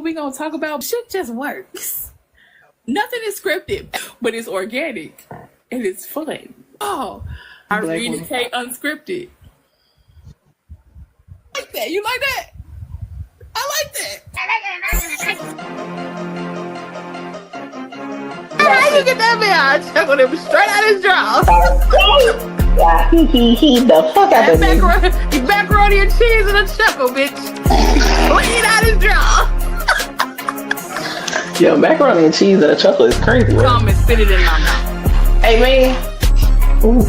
what we gonna talk about. Shit just works. Nothing is scripted, but it's organic and it's fun. Oh, Irene K unscripted. I like that. You like that? I like that. How you get that man? I chuckled him straight out his jaw. Yeah, he the fuck out of me. Macaroni and cheese and a chuckle, bitch. Clean out his jaw. Yo, macaroni and cheese and a chuckle is crazy. Come and spit it in my mouth. Hey, man. Ooh.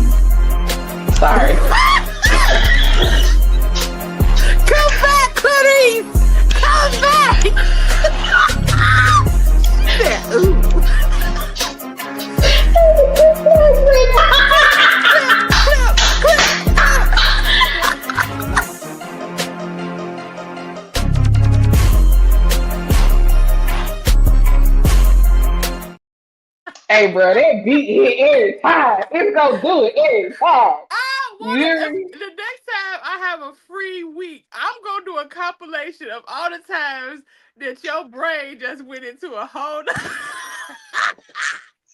Sorry. Come back, Clarice. Come back. Yeah, ooh. Hey, bro, that beat hit every time. It's gonna do it every time. The next time I have a free week, I'm gonna do a compilation of all the times that your brain just went into a whole.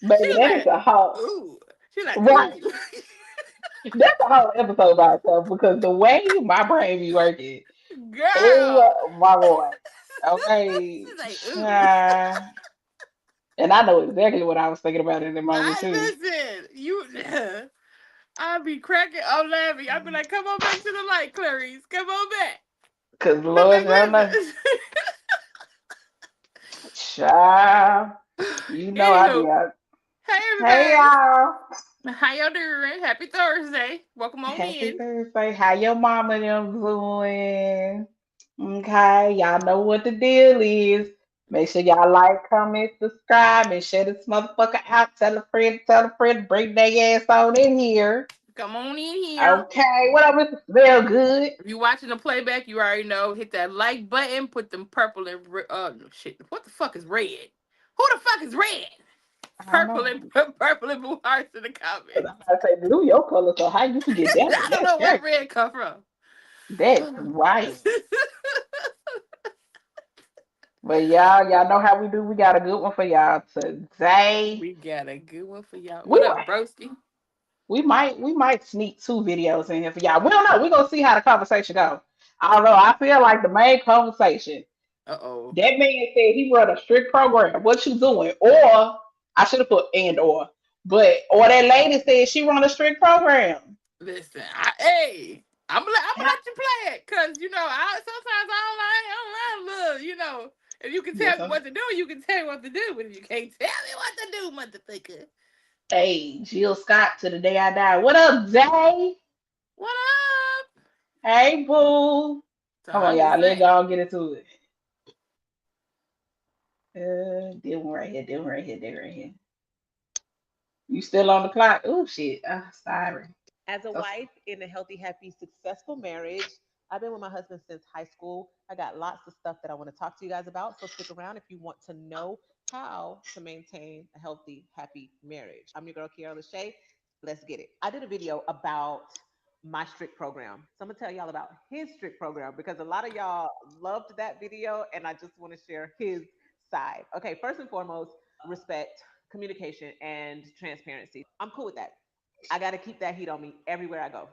Baby, that is a whole. Ooh. She's like, right. That's a whole episode by itself because the way my brain be working. Girl. Oh my boy. Okay. Like, and I know exactly what I was thinking about in the moment too. Listen, I'll be cracking up laughing. I'll be like, come on back to the light, Clarice. Come on back. Cause Lord knows. Child. You know I be out. Hey everybody. Hey y'all. How y'all doing? Happy Thursday. Welcome on Happy in. Thursday. How your mama them doing? Okay, y'all know what the deal is. Make sure y'all like, comment, subscribe, and share this motherfucker out. Tell a friend, bring their ass on in here. Come on in here. Okay, what up, Mr. Smell Good? If you're watching the playback, you already know. Hit that like button, put them purple and shit. What the fuck is red? Who the fuck is red? Purple and blue hearts in the comments. I say blue your color, so how you forget that? I don't know where red come from. That's white. But y'all know how we do. We got a good one for y'all today. We got a good one for y'all. What up, broski? We might sneak 2 videos in here for y'all. We don't know. We're gonna see how the conversation goes. Although I feel like the main conversation. Uh-oh. That man said he run a strict program. What you doing? Or I should have put or that lady said she run a strict program. Listen, I'm gonna let you play it, cause sometimes I don't love, if you can tell me what to do, you can tell me what to do, but if you can't tell me what to do, motherfucker. Hey, Jill Scott to the day I die. What up, Zay? What up? Hey, boo. Come on, y'all. Let's all get into it. This one right here. You still on the clock? Oh, shit. Sorry. As a wife in a healthy, happy, successful marriage, I've been with my husband since high school. I got lots of stuff that I want to talk to you guys about. So stick around if you want to know how to maintain a healthy, happy marriage. I'm your girl, Kiara Lachey. Let's get it. I did a video about my strict program. So I'm going to tell y'all about his strict program because a lot of y'all loved that video and I just want to share his side. Okay, first and foremost, respect, communication, and transparency. I'm cool with that. I got to keep that heat on me everywhere I go.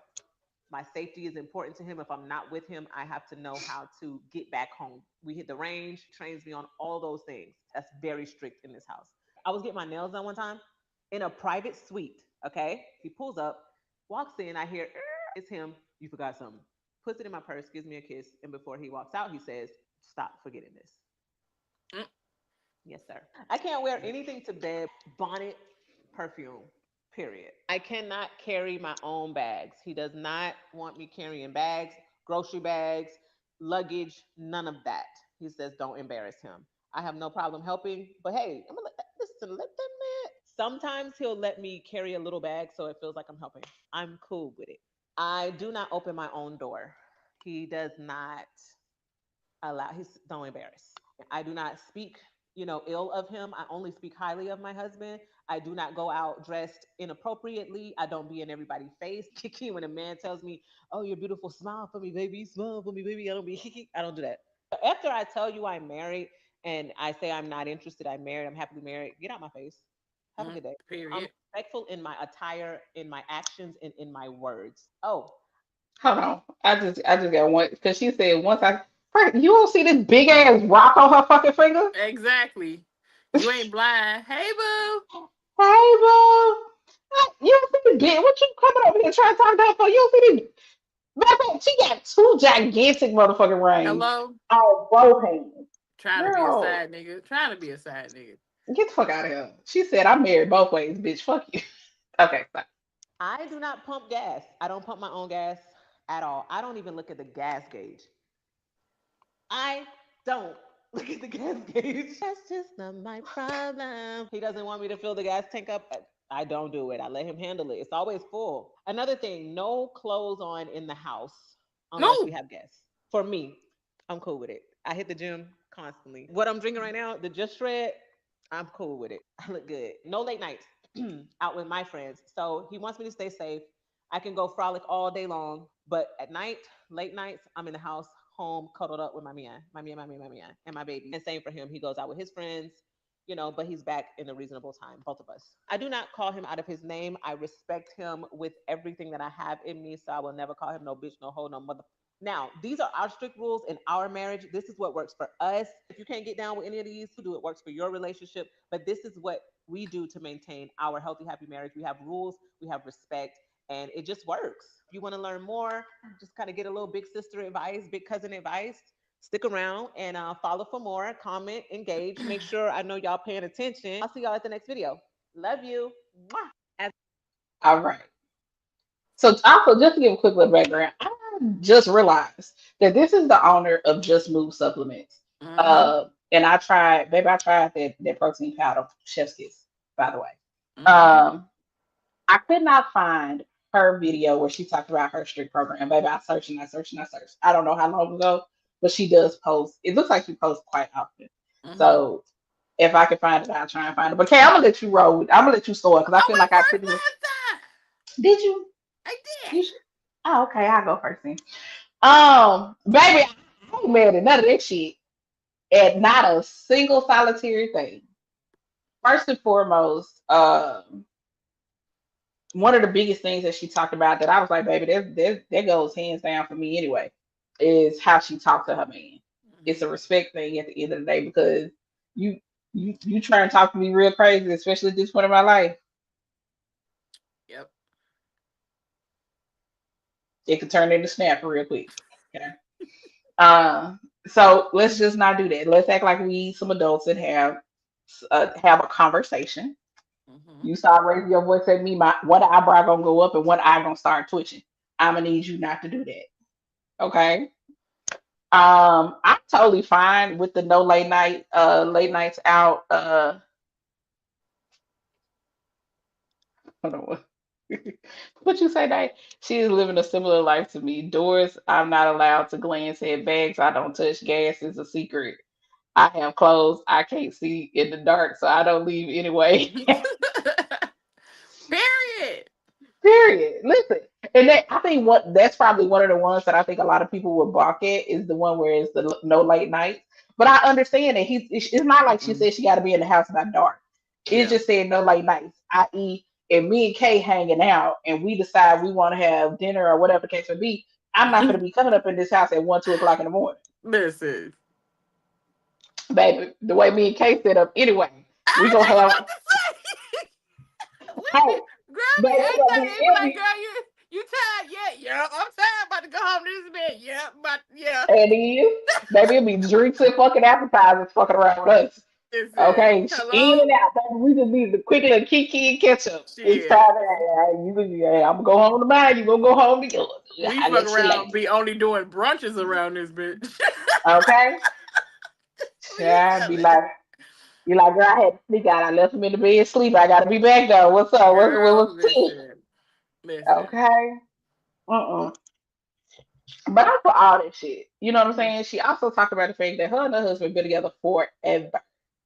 My safety is important to him. If I'm not with him, I have to know how to get back home. We hit the range, trains me on all those things. That's very strict in this house. I was getting my nails done one time in a private suite. Okay. He pulls up, walks in. I hear, it's him. You forgot something. Puts it in my purse, gives me a kiss. And before he walks out, he says, stop forgetting this. Yes, sir. I can't wear anything to bed, bonnet, perfume. Period. I cannot carry my own bags. He does not want me carrying bags, grocery bags, luggage, none of that. He says, don't embarrass him. I have no problem helping, but hey, I'm gonna let that man. Sometimes he'll let me carry a little bag so it feels like I'm helping. I'm cool with it. I do not open my own door. He does not allow, don't embarrass. I do not speak ill of him. I only speak highly of my husband. I do not go out dressed inappropriately. I don't be in everybody's face. Kiki, when a man tells me, oh, you're beautiful, smile for me, baby, smile for me, baby. I don't do that. After I tell you I'm married and I say I'm not interested, I'm married, I'm happily married, get out my face. Have a good day. I'm Period. respectful in my attire, in my actions, and in my words. Oh, Hold on. I just got one because she said once you don't see this big ass rock on her fucking finger. Exactly. You ain't blind. Hey, boo. Hey, bro. You don't see the big. What you coming over here trying to talk to her for? You don't see the. Matter of fact, she got two gigantic motherfucking rings Hello. on both hands. Trying to be a Girl, side nigga. Trying to be a side nigga. get the fuck out of here. She said I'm married both ways, bitch. Fuck you. Okay, fine. I do not pump gas. I don't pump my own gas at all. I don't even look at the gas gauge. I don't look at the gas gauge. That's just not my problem. He doesn't want me to fill the gas tank up. I don't do it. I let him handle it. It's always full. Another thing, no clothes on in the house unless we No. have guests. For me, I'm cool with it. I hit the gym constantly. What I'm drinking right now, the Just Shred, I'm cool with it. I look good. No late nights out with my friends. So he wants me to stay safe. I can go frolic all day long, but at night, late nights, I'm in the house, home, cuddled up with my Mia, and my baby. And same for him. He goes out with his friends, but he's back in a reasonable time, both of us. I do not call him out of his name. I respect him with everything that I have in me, so I will never call him no bitch, no hoe, no mother. Now, these are our strict rules in our marriage. This is what works for us. If you can't get down with any of these, do it works for your relationship. But this is what we do to maintain our healthy, happy marriage. We have rules, we have respect, and it just works. If you want to learn more, just kind of get a little big sister advice, big cousin advice, stick around and follow for more, comment, engage. Make sure I know y'all paying attention. I'll see y'all at the next video. Love you. Mwah. As All right. So also, just to give a quick little background, I just realized that this is the owner of Just Move Supplements. Mm-hmm. And I tried, baby, I tried that protein powder, Chef's Kiss, by the way. Mm-hmm. I could not find her video where she talked about her strict program. Baby, I searched and I searched and I searched. I don't know how long ago, but she does post. It looks like she posts quite often. Mm-hmm. So if I can find it, I'll try and find it. But Kay, I'm gonna let you roll. I'm gonna let you store because I I feel went like I first pretty much last time. did you. I You did. should. Oh, okay. I'll go first then. Baby, I ain't mad at none of that shit. And not a single solitary thing. First and foremost, one of the biggest things that she talked about that I was like, baby, that goes hands down for me anyway, is how she talked to her man. It's a Mm-hmm. respect thing at the end of the day because you you try and talk to me real crazy, especially at this point in my life, Yep. it could turn into snap real quick. Okay. Uh, so let's just not do that. Let's act like we some adults and have a conversation. Mm-hmm. You start raising your voice at me, my one eyebrow gonna go up and one eye gonna start twitching. I'm gonna need you not to do that. Okay. I'm totally fine with the no late nights out. Hold on. What you say, Dave? She is living a similar life to me. Doors, I'm not allowed to glance at. Bags, I don't touch. Gas is a secret. I have clothes I can't see in the dark, so I don't leave anyway. Period. Period. Listen, and I think that's probably one of the ones that I think a lot of people would balk at is the one where it's the no late nights. But I understand that it's not like she Mm-mm. said she got to be in the house by dark. It Yeah. just said no late nights, i.e., if me and Kay hanging out and we decide we want to have dinner or whatever the case may be, I'm not going to be coming up in this house at 1, 2 o'clock in the morning, Listen. baby. The way me and Kay set up, anyway, we I was gonna just have. about to say. Hey, Girl, baby, be it's gonna be every day. Be like, every girl, you tired? Yeah, yeah. I'm tired. About to go home to this bed. Yeah, but yeah. and is, baby, it'll be drinks and fucking appetizers fucking around with us. Listen. Okay, in Hello. and out. Baby, we just need the quick little kiki and ketchup. It's time. Shit. I'm gonna go home to mine. You gonna go home to yours. We I fuck let you around. later. Be only doing brunches around this bitch. Okay. You Yeah, tell it, be like, girl, I had to sneak out. I left him in the bed sleep. I gotta be back though. What's up? girl. What's the tea? Listen. Listen. Okay. Uh-uh. But I for all that shit. You know what I'm Mm-hmm. saying? She also talked about the fact that her and her husband been together forever.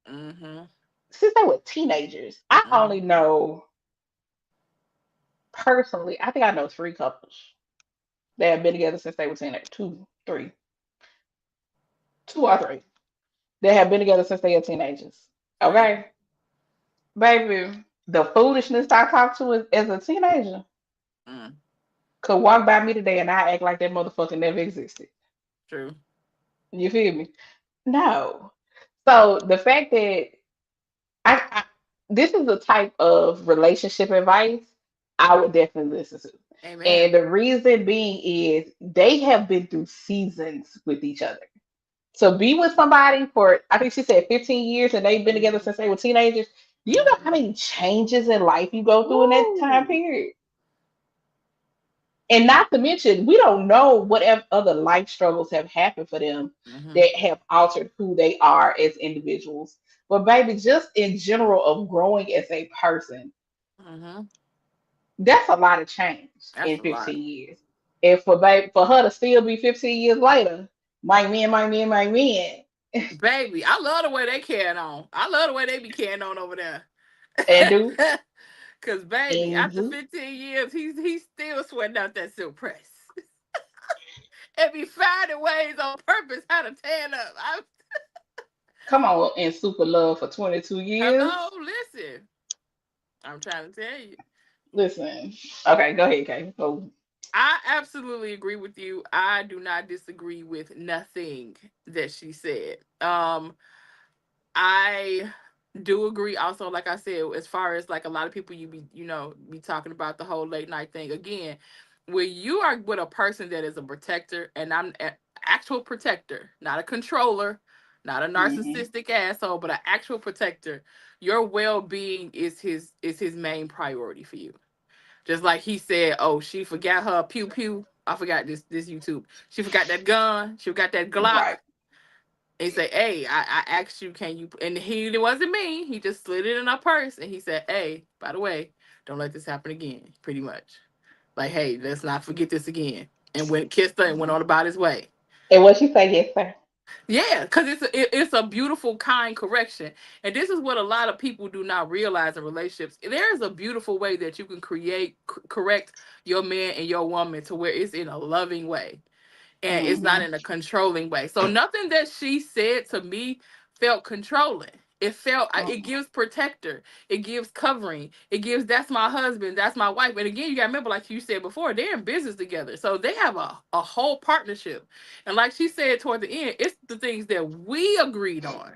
Mm-hmm. Since they were teenagers. I only Mm-hmm. know personally, I think I know three couples that have been together since they were teenagers. Two or three. that have been together since they are teenagers. Right. Okay, baby, the foolishness I talked to as a teenager Mm, could walk by me today and I act like that motherfucker never existed. true. You feel me? No. So the fact that I this is the type of relationship advice I would definitely listen to. Amen. And the reason being is they have been through seasons with each other. So be with somebody for I think she said 15 years and they've been together Mm-hmm. since they were teenagers. Do you know how Mm-hmm. many changes in life you go through in that time Woo. period? And not to mention, we don't know what other life struggles have happened for them Mm-hmm. that have altered who they are as individuals. But baby, just in general of growing as a person, Mm-hmm. that's a lot of change That's in a lot. 15 years. And for her to still be 15 years later, my men, Baby, I love the way they carrying on. I love the way they be carrying on over there. and do Cause baby, and after do. 15 years, he's still sweating out that silk press. And be finding ways on purpose how to tan up. Come on, in super love for 22 Hello, years. listen. I'm trying to tell you. Listen, okay, go ahead, Kay. So, I absolutely agree with you. I do not disagree with nothing that she said. I do agree also, like I said, as far as like a lot of people be talking about the whole late night thing. Again, when you are with a person that is a protector, and I'm an actual protector, not a controller, not a hmm narcissistic asshole, but an actual protector, your well-being is his main priority for you. Just like he said, oh, she forgot her pew pew. I forgot this YouTube. She forgot that gun. She forgot that Glock. right. And he said, hey, I asked you, can you? And it wasn't me. He just slid it in her purse. And he said, hey, by the way, don't let this happen again. Pretty much. Like, hey, let's not forget this again. And went kissed her and went on about his way. And what she say, yes, sir. Yeah, because it's a beautiful, kind correction. And this is what a lot of people do not realize in relationships. There is a beautiful way that you can correct your man and your woman to where it's in a loving way and it's not hmm in a controlling way. So nothing that she said to me felt controlling. It gives protector, it gives covering, it gives that's my husband, that's my wife. And again, you got to remember, like you said before, they're in business together, so they have a whole partnership. And like she said toward the end, it's the things that we agreed on.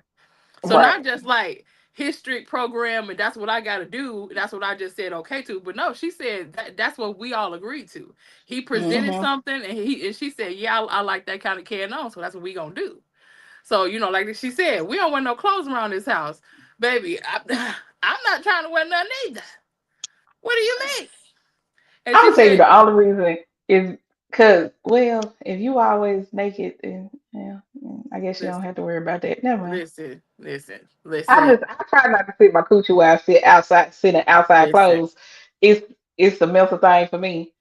So Right. not just like his strict program and that's what I got to do. That's what I just said okay to. But no, she said that's what we all agreed to. He presented hmm something and she said, yeah, I like that kind of carrying on. So that's what we gonna do. So like she said, we don't wear no clothes around this house, baby. I'm not trying to wear none either. What do you mean? And I'm she gonna tell you said, the only reason is because, well, if you always naked, then yeah, I guess you don't listen, have to worry about that. Never mind. listen, listen, listen, I try not to sit my coochie while I sit outside, sitting outside listen, clothes. It's it's the mental thing for me.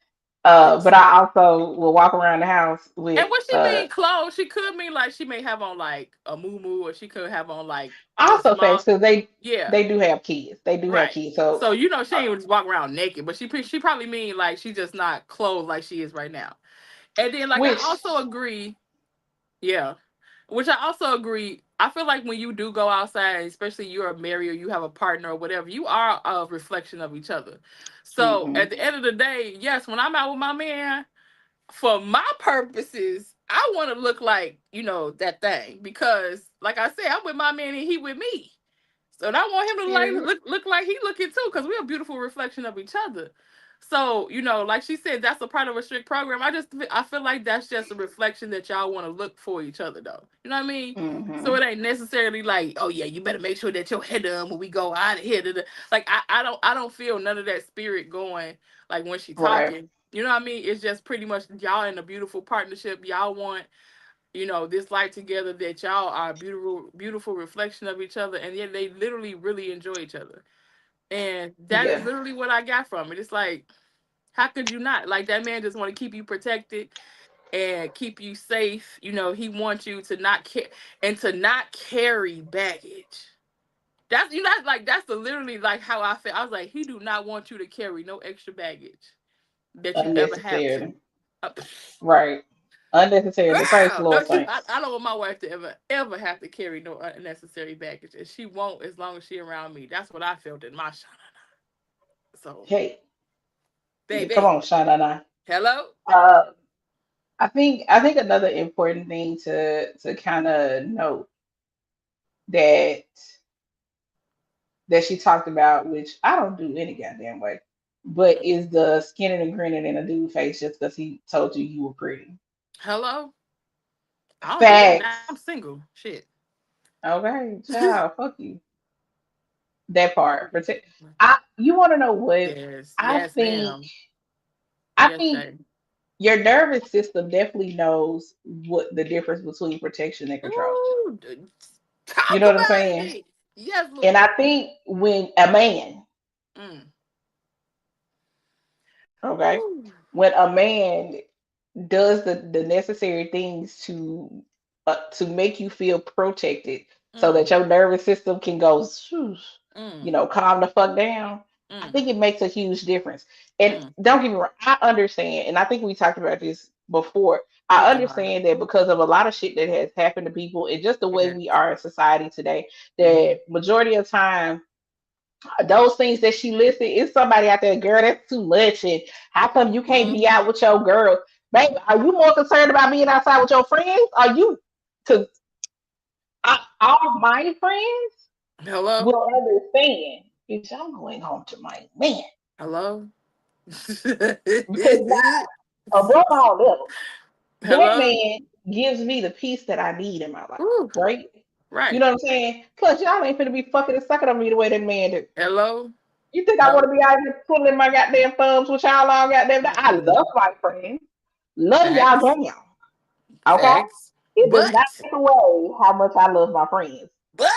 But listen. I also will walk around the house And with what she mean clothes? She could mean like she may have on like a moo or she could have on like a also facts small. because Yeah, they do have kids. They do have right. kids. So So she ain't just walk around naked, but she probably mean like she just not clothed like she is right now. And then like I which also agree, yeah, which I also agree. I feel like when you do go outside, especially you're married or you have a partner or whatever, you are a reflection of each other. So hmm at the end of the day, yes, when I'm out with my man, for my purposes, I want to look like, that thing. Because like I said, I'm with my man and he with me. So and I want him to like period. look like he looking too, because we're a beautiful reflection of each other. So, like she said, that's a part of a strict program. I feel like that's just a reflection that y'all want to look for each other though. You know what I mean? So hmm it ain't necessarily like, oh yeah, you better make sure that your head done when we go out of here. Da, da. Like I don't feel none of that spirit going like when she Right. talking. You know what I mean? It's just pretty much y'all in a beautiful partnership. Y'all want, this life together, that y'all are a beautiful, beautiful reflection of each other, and yet they literally really enjoy each other. And that is Yeah. literally what I got from it. It's like, how could you not? Like that man just want to keep you protected and keep you safe. He wants you to not care and to not carry baggage. That's the literally like how I feel. I was like, he do not want you to carry no extra baggage that you ever have to. Unnecessarily. Uh, Right. Unnecessary in the first Girl, little don't you? thing. I don't want my wife to ever have to carry no unnecessary baggage, and she won't as long as she around me. That's what I felt in my shana. So, Hey, come baby, on, Shana. hello. Uh, I think another important thing to kind of note that she talked about, which I don't do any goddamn way, but is the skinning and grinning in a dude face just because he told you were pretty. Hello. I don't do that now. I'm Facts. single. Shit. Okay, child, fuck you. That part. Protect. You want to know what? Yes. I Yes, think. ma'am. I Yes, think Jay. your nervous system definitely knows what the difference between protection and control. Ooh, You talk know what I'm about saying? it. Yes, And Lord. I think when a man, Mm. okay, Ooh. when a man does the necessary things to make you feel protected so that Mm. your nervous system can go "Shoosh," Mm. calm the fuck down. I Mm. think it makes a huge difference. And Mm. don't get me wrong, I understand, and I think we talked about this before. Oh I God. understand that because of a lot of shit that has happened to people and just the way Yes. we are in society today, Mm-hmm. that majority of time those things that she listed is somebody out there, girl, that's too much. And how come you can't be Mm-hmm. out with your girl? Baby, are you more concerned about being outside with your friends? Are you, because all my friends Hello. will understand, bitch, I'm going home to my man. Hello. Because now, above all else, that Hello. man gives me the peace that I need in my life, Ooh. right? You Right. know what I'm saying? Plus, y'all ain't finna be fucking and sucking on me the way that man do. Hello. You think I want No. to be out here twiddling my goddamn thumbs with y'all all goddamn day? I love Mm-mm. my friends. Love y'all Facts. down. Okay? Facts. It does not But. take away how much I love my friends. But.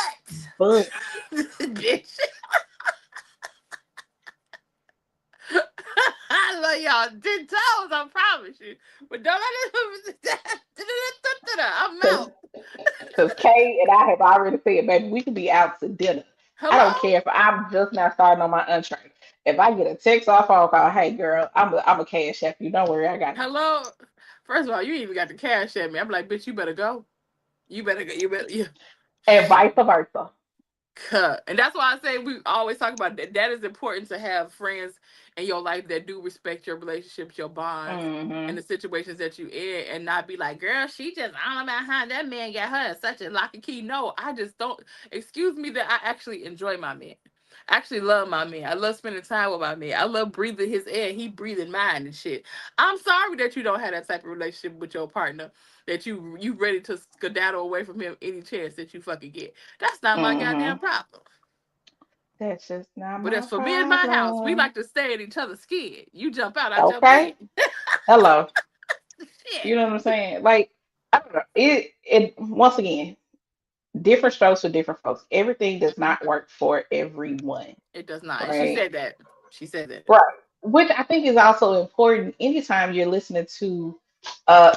But Bitch. I love y'all 10 toes, I promise you. But don't let it. I'm because out. Kay and I have already said, baby, we can be out to dinner. I don't Hello? care if I'm just now starting on my untrained. If I get a text or phone call, hey girl, I'm a cash app you. Don't worry, I got you. Hello? First of all, you ain't even got the cash at me. I'm like, bitch, you better go. You better go. You better. Yeah. And vice versa. Cut. And that's why I say we always talk about that. That is important to have friends in your life that do respect your relationships, your bonds, and Mm-hmm. the situations that you in, and not be like, girl, she just I don't know about how that man got her in such a lock and key. No, I just don't. Excuse me that I actually enjoy my man. I actually love my man. I love spending time with my man. I love breathing his air. He breathing mine and shit. I'm sorry that you don't have that type of relationship with your partner. That you ready to skedaddle away from him any chance that you fucking get. That's not my goddamn Mm-hmm. problem. That's just not But as my for me and my house, we problem. like to stay in each other's skin. You jump out, I jump in. Okay. Hello. You Shit. know what I'm saying? Like, I don't know. It once again, different strokes for different folks. Everything does Mhm. not work for everyone, It does not. And she right? said that. She said that. Right. Which I think is also important anytime you're listening to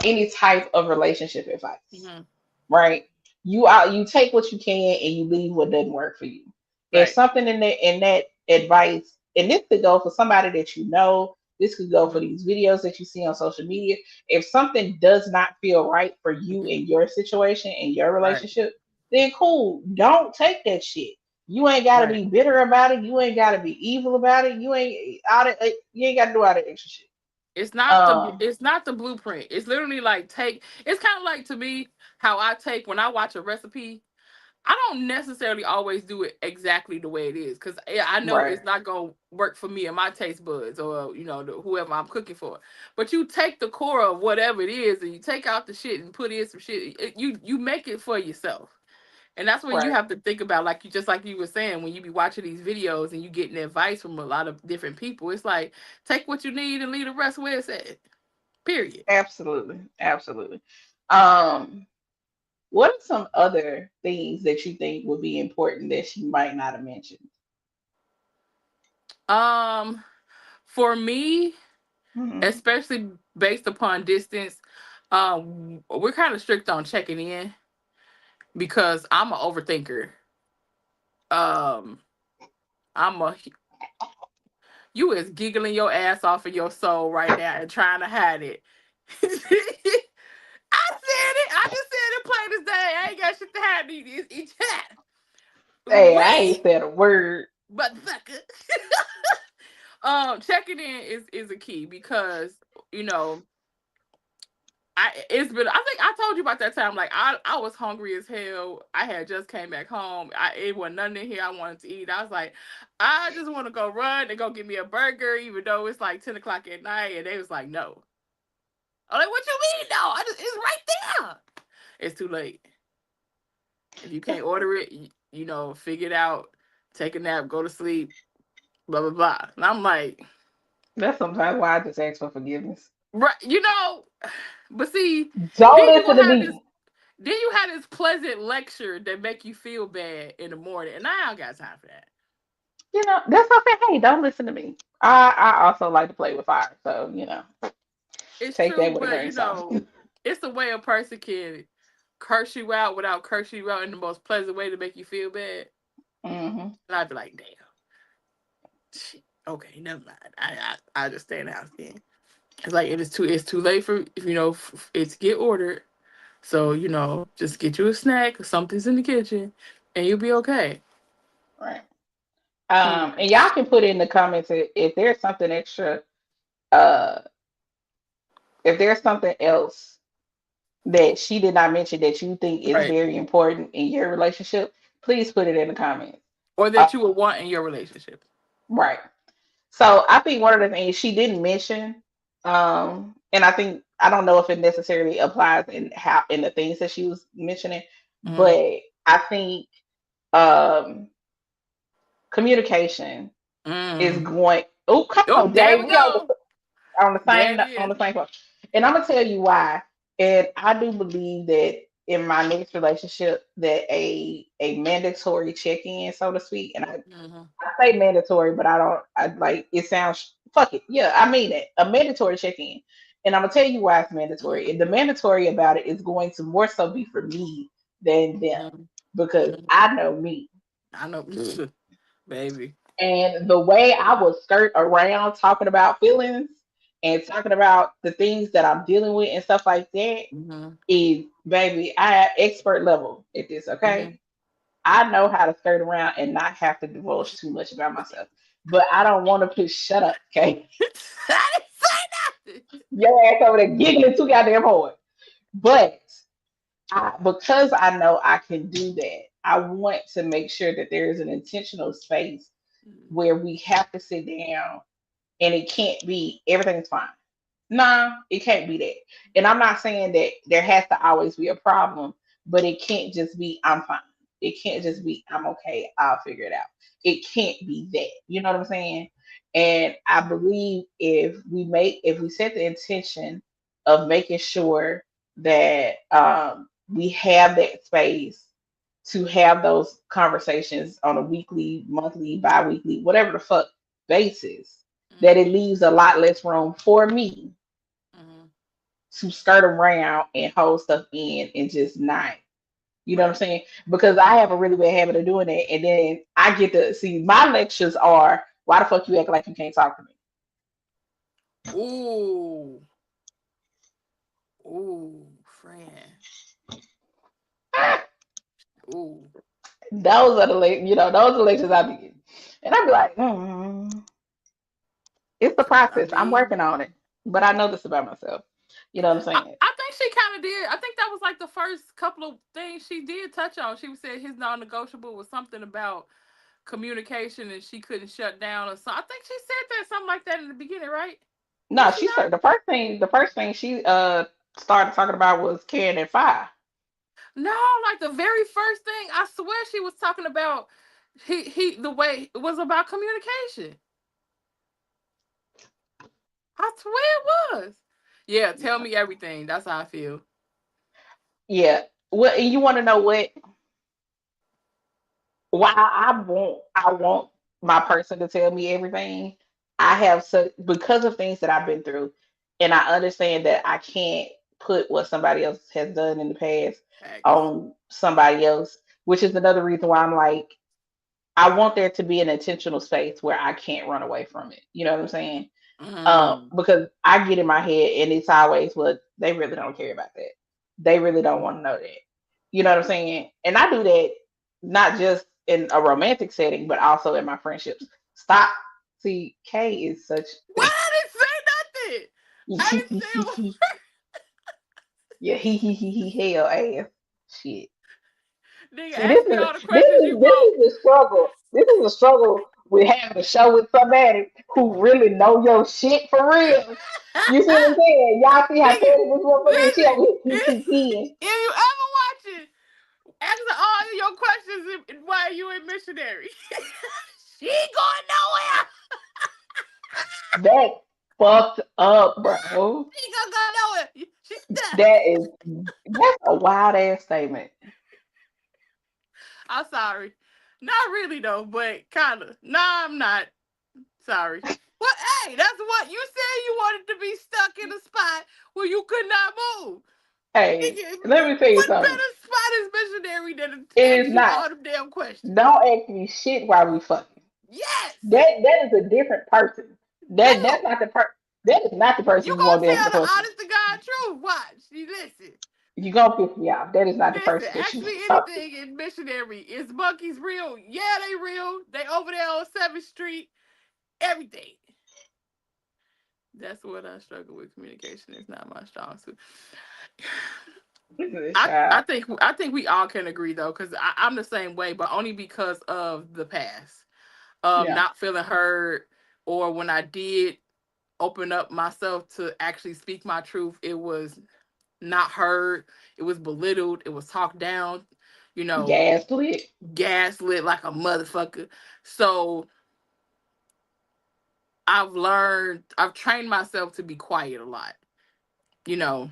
any type of relationship advice, Hmm. right? You take what you can and you leave what doesn't work for you. If Right. something in that advice, and this could go for somebody that you know, this could go for Hmm. these videos that you see on social media. If something does not feel right for you Hmm. in your situation in your Right. relationship, then cool. Don't take that shit. You ain't gotta Right. be bitter about it. You ain't gotta be evil about it. You ain't all that. You ain't gotta do all that extra shit. Um, It's not the blueprint. It's literally like take it's kind of like to me how I take when I watch a recipe. I don't necessarily always do it exactly the way it is because I know right, it's not gonna work for me and my taste buds or whoever I'm cooking for. But you take the core of whatever it is and you take out the shit and put in some shit. You make it for yourself, and that's when you right. have to think about like you just like you were saying when you be watching these videos and you getting advice from a lot of different people. It's like take what you need and leave the rest where it's at. Period. Absolutely, absolutely. Um, what are some other things that you think would be important that she might not have mentioned? Um, for me, Hmm. especially based upon distance. We're kind of strict on checking in because I'm an overthinker. Um, I'm a you is giggling your ass off of your soul right now and trying to hide it. said it. I just said it plain as day. I ain't got shit to hide. It's chat. Hey, I We ain't said a word. motherfucker. Checking in is a key because you know it's been I think I told you about that time like I was hungry as hell. I had just came back home. It wasn't nothing in here I wanted to eat. I was like, I just want to go run and go get me a burger, even though it's like 10 o'clock at night. And they was like, no. I'm like, what you mean no? It's right there. It's too late. If you can't order it, figure it out, take a nap, go to sleep, blah blah blah. And I'm like, That's sometimes why I just ask for forgiveness. right, but see, Don't then you listen gonna to have this me. then you have this pleasant lecture that make you feel bad in the morning, and I don't got time for that. That's what I say. Hey, don't listen to me. I also like to play with fire, so It's take true, that with a but grain of salt. it's a way a person can curse you out without cursing you out in the most pleasant way to make you feel bad. Hmm. And I'd be like, damn, shit, okay, never mind. I just stay in the house then. It's like it's too late for it's get ordered. So just get you a snack. Something's in the kitchen, and you'll be okay. Right. Mm. And y'all can put in the comments if there's something extra. Uh, if there's something else that she did not mention that you think is Right. very important in your relationship, please put it in the comments. Or Uh, that you would want in your relationship. right. So I think one of the things she didn't mention, and I don't know if it necessarily applies in the things that she was mentioning, Mm. but I think um communication is Mm. going. Oh, come Oh, on, there Dave. we We on go. the on the There same it on is. the same point. And I'm gonna tell you why. And I do believe that in my next relationship that a mandatory check in, so to speak, and Hmm. I say mandatory, but I don't. I like it sounds fuck it. Yeah, I mean it. A mandatory check in, and I'm gonna tell you why it's mandatory. And the mandatory about it is going to more so be for me than them Hmm. because I know me. I know, baby. And the way I would skirt around talking about feelings and talking about the things that I'm dealing with and stuff like that Hmm. is, baby, I am expert level at this, Hmm. okay? I know how to skirt around and not have to divulge too much about myself. But I don't want to put shut up, okay? I didn't say nothing. Your ass over there giggling too goddamn hard. But because I know I can do that, I want to make sure that there is an intentional space where we have to sit down and it can't be everything's fine. Nah, it can't be that. And I'm not saying that there has to always be a problem, but it can't just be I'm fine. It can't just be I'm okay, I'll figure it out. It can't be that. You know what I'm saying? And I believe if we set the intention of making sure that we have that space to have those conversations on a weekly, monthly, bi-weekly, whatever the fuck basis, that it Hmm. leaves a lot less room for me Hmm. to skirt around and hold stuff in and just not. You know what I'm Right. saying? Because I have a really bad habit of doing that. And then I get to see my lectures are why the fuck you act like you can't talk to me? Ooh. Ooh, friend. Ooh. Those are those are the lectures I be getting. And I be like, it's the I process. I'm mean, working on it. But I know this about myself. You know what I'm I, saying? I think she kind of did. I think that was like the first couple of things she did touch on. She said his non-negotiable was something about communication and she couldn't shut down or so. I think she said that something like that in the beginning, right? Did No, she she not? started the first thing she started talking about was Karen and Fire. No, like the very first thing. I swear she was talking about he the way it was about communication. I swear it was. Yeah, tell me everything. That's how I feel. Yeah. Well, and you want to know what? Why I want my person to tell me everything. I have so because of things that I've been through, and I understand that I can't put what somebody else has done in the past Facts. on somebody else, which is another reason why I'm like, I want there to be an intentional space where I can't run away from it. You know what I'm saying? Mm. Because I get in my head and it's always, well, they really don't care about that. they really don't want to know that. You know what I'm saying? And I do that not just in a romantic setting, but also in my friendships. Stop. See, Kay is such. What? I didn't say nothing. I didn't say a word. Yeah, he hell ass shit. Nigga, See, this ask me is all the this questions is you this want. is the struggle. This is a struggle with having a show with somebody who really know your shit for real. You see what I'm saying? Y'all see how Nigga, petty this motherfucker is? She listen. over here If you ever watch it, answer all of your questions while you in missionary. She ain't going nowhere. That fucked up, bro. She ain't gonna go nowhere. She's stuck. That's a wild ass statement. I'm sorry. Not really though, but kinda. Nah, I'm not. Sorry. Well, hey, that's what you said. You wanted to be stuck in a spot where you could not move. Hey, Nigga, let me tell you what something. better spot is missionary than It to is ask you not. all them damn questions? Don't ask me shit while we fucking. Yes. That is a different person. That's No. not the That is not the You person you gonna want to ask tell the the question. honest to God truth. Watch. You listen. You gonna piss me off. That is not the Listen, person that you ask want me to talk to. anything in missionary. Is monkeys real? Yeah, they real. They over there on 7th Street. Everything. That's what I struggle with. Communication is not my strong suit. Listen, I child. think we all can agree though, because I'm the same way, but only because of the past. Yeah. Not feeling heard, or when I did open up myself to actually speak my truth, it was not heard. It was belittled. It was talked down. You know, Gaslit. gaslit like a motherfucker. So I've trained myself to be quiet a lot. You know,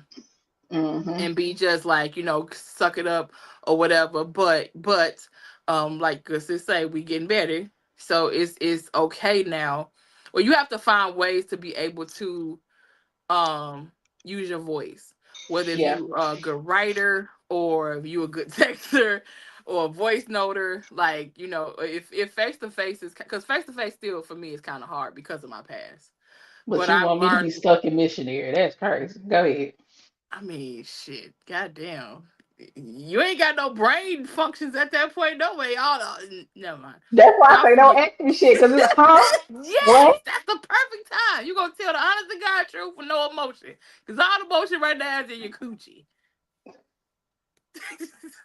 Mm-hmm. and be just like, suck it up or whatever. But like sis say, we getting better. So it's okay now. Well, you have to find ways to be able to um use your voice. Whether if Yeah. you a good writer or if you a good texter or a voice noter, like, if face to face is, because face to face still for me is kind of hard because of my past. But But you I've want me to be learned. stuck in missionary. That's crazy. Go ahead. I mean, shit, goddamn. You ain't got no brain functions at that point, no way. Never mind. That's why I Y'all say don't forget. ask me shit, because it's, huh? Yes, What? that's the perfect time. You gonna tell the honest to God truth with no emotion, cause all the emotion right now is in your coochie.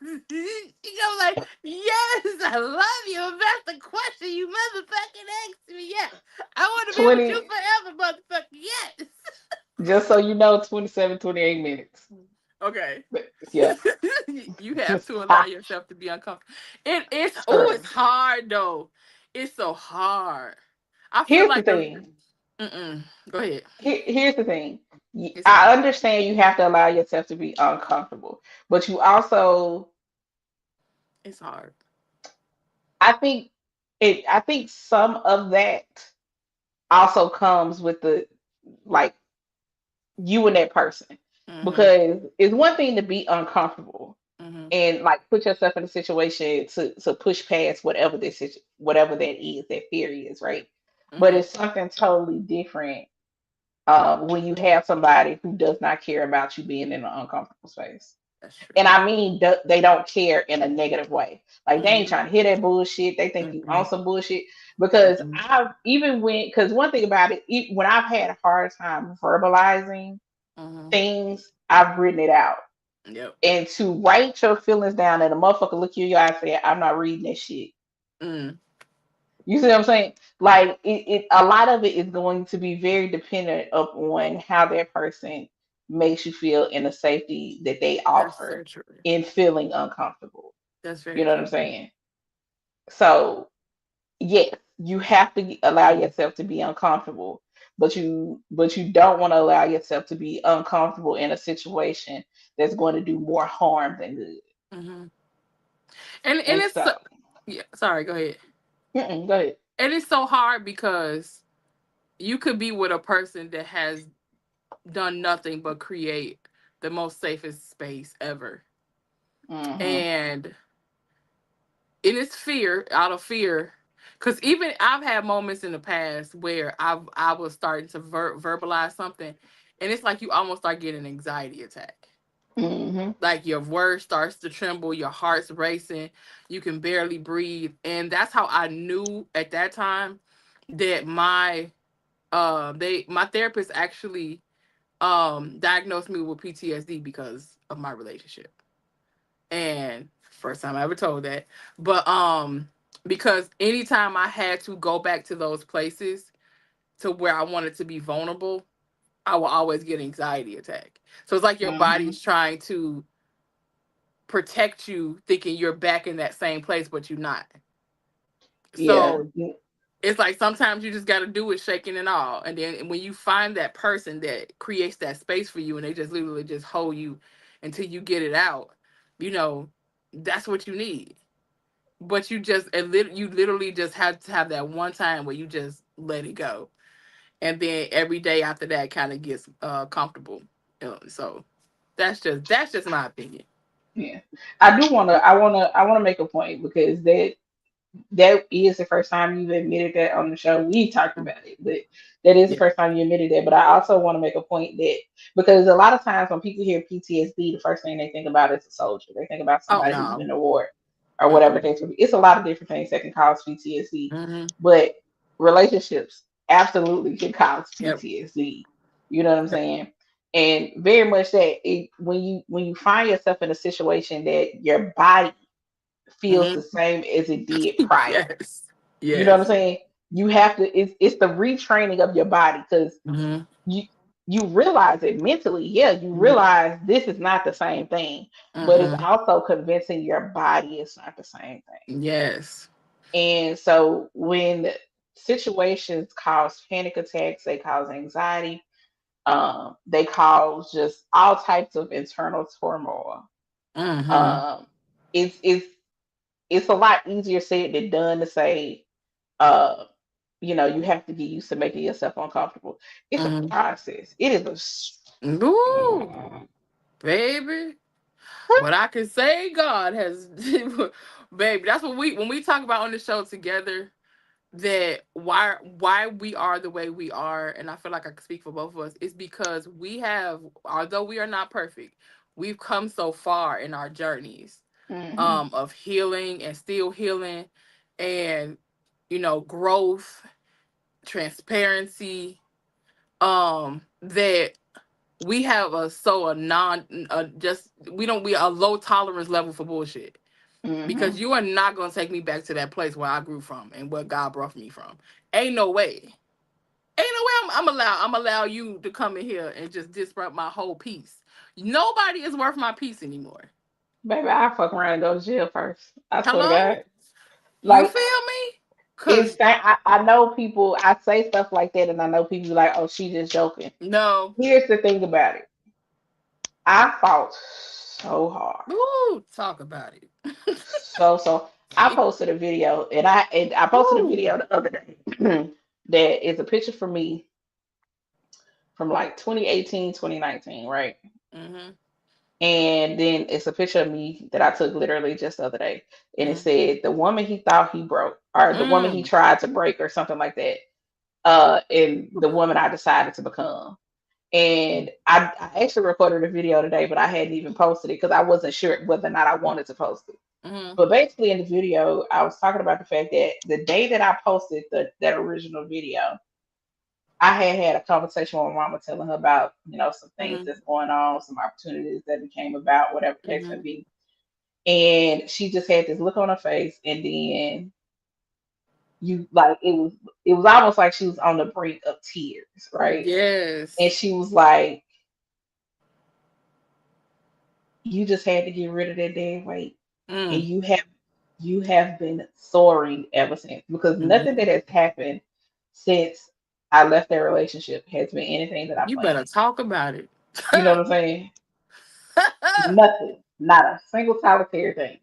You go like, yes, I love you. If that's the question you motherfucking asked me, yes, I want to be with you 20, forever, motherfucker. Yes. just so you know, 27, 28 minutes. Okay. But, yeah. You have to allow yourself to be uncomfortable. It's Sure. hard though. It's so hard. I feel Here's the like the thing. go ahead. Here's the thing. It's I hard. understand you have to allow yourself to be uncomfortable, but you also, It's hard. I think I think some of that also comes with the, like, you and that person, Mm-hmm. because it's one thing to be uncomfortable Mm-hmm. and like put yourself in a situation to push past whatever that is, that fear is, right? But Mm-hmm. it's something totally different when you have somebody who does not care about you being in an uncomfortable space. That's true. And I mean, they don't care in a negative way. Like, they ain't Mm-hmm. trying to hear that bullshit. They think you Mm-hmm. on some bullshit. Because Mm-hmm. because one thing about it, when I've had a hard time verbalizing Mm-hmm. things, I've written it out. Yep. And to write your feelings down and a motherfucker look you in your eye and say, I'm not reading that shit. Mm. You see what I'm saying? Like, a lot of it is going to be very dependent upon how that person makes you feel in the safety that they That's offer so true. in feeling uncomfortable. That's You very know what I'm true. saying? So yes, you have to allow yourself to be uncomfortable, but you don't want to allow yourself to be uncomfortable in a situation that's going to do more harm than good. Mm-hmm. And And it's so, yeah. Sorry. Go ahead. go ahead. And it's so hard because you could be with a person that has done nothing but create the most safest space ever. Hmm. And it is fear, out of fear. Because even I've had moments in the past where I was starting to verbalize something, and it's like you almost start getting an anxiety attack. Mm-hmm. Like your voice starts to tremble, your heart's racing, you can barely breathe. And that's how I knew at that time that my therapist actually diagnosed me with PTSD because of my relationship. And first time I ever told that. But because anytime I had to go back to those places to where I wanted to be vulnerable, I will always get an anxiety attack. So it's like your Mm-hmm. body's trying to protect you, thinking you're back in that same place, but you're not. Yeah. So it's like sometimes you just got to do it shaking and all. And then when you find that person that creates that space for you and they just literally just hold you until you get it out, you know, that's what you need. But you literally just have to have that one time where you just let it go. And then every day after that kind of gets comfortable. So that's just my opinion. Yeah. I wanna make a point because that is the first time you've admitted that on the show. We talked Mm. about it, but that is the Yeah. first time you admitted that. But I also want to make a point that because a lot of times when people hear PTSD, the first thing they think about is a soldier. They think about Oh somebody who's no. been to war or whatever the Mm-mm. case may be. It's a lot of different things that can cause PTSD, Mm-hmm. but relationships absolutely can cause Yep. PTSD. You know what I'm Yep. saying? And very much that when you find yourself in a situation that your body feels the Mm-hmm. same as it did prior. Yes. You know what I'm Yes. saying? You have to. It's the retraining of your body because Mm-hmm. you you realize it mentally. Yeah, you Mm-hmm. realize this is not the same thing, but it's Mm-hmm. also convincing your body it's not the same thing. Yes. And so when situations cause panic attacks, they cause anxiety. They cause just all types of internal turmoil. Mm-hmm. Um, it's it's a lot easier said than done to say, uh, you have to get used to making yourself uncomfortable. It's a Mm-hmm. process. It is Ooh, baby. What I can say, God has, baby. That's what when we talk about on the show together. That why we are the way we are, and I feel like I can speak for both of us, is because we have, although we are not perfect, we've come so far in our journeys mm-hmm, of healing and still healing, and growth, transparency, that we have a non just we a low tolerance level for bullshit, mm-hmm. because you are not going to take me back to that place where I grew from and where God brought me from. Ain't no way. Ain't no way I'm allow you to come in here and just disrupt my whole peace. Nobody is worth my peace anymore. Baby, I fuck around and go to jail first. I swear to Hello? God. You Like feel me? it's Cause I know people. I say stuff like that, and I know people be like, "Oh, she just joking." no. Here's the thing about it. I fought so hard, Ooh, talk about it. so. I posted a video, and I posted a Ooh. video the other day that is a picture for me from like 2018, 2019, right? Mhm. And then it's a picture of me that I took literally just the other day. And it Mhm. said the woman he thought he broke, or the woman he Mm. tried to break, or something like that. And the woman I decided to become. And I actually recorded a video today, but I hadn't even posted it because I wasn't sure whether or not I wanted to post it. Mhm. But basically, in the video, I was talking about the fact that the day that I posted that original video, I had a conversation with my mama telling her about, some things Mhm. that's going on, some opportunities that became about, whatever the case may Mhm. be. And she just had this look on her face, and then you like it was almost like she was on the brink of tears, right? And Yes. she was like, "You just had to get rid of that dead weight, and Mm. you have been soaring ever since because nothing that Mhm. has happened since I left that relationship has been anything that I You better planned. talk about it. You know what I'm saying? Nothing, not a single solitary thing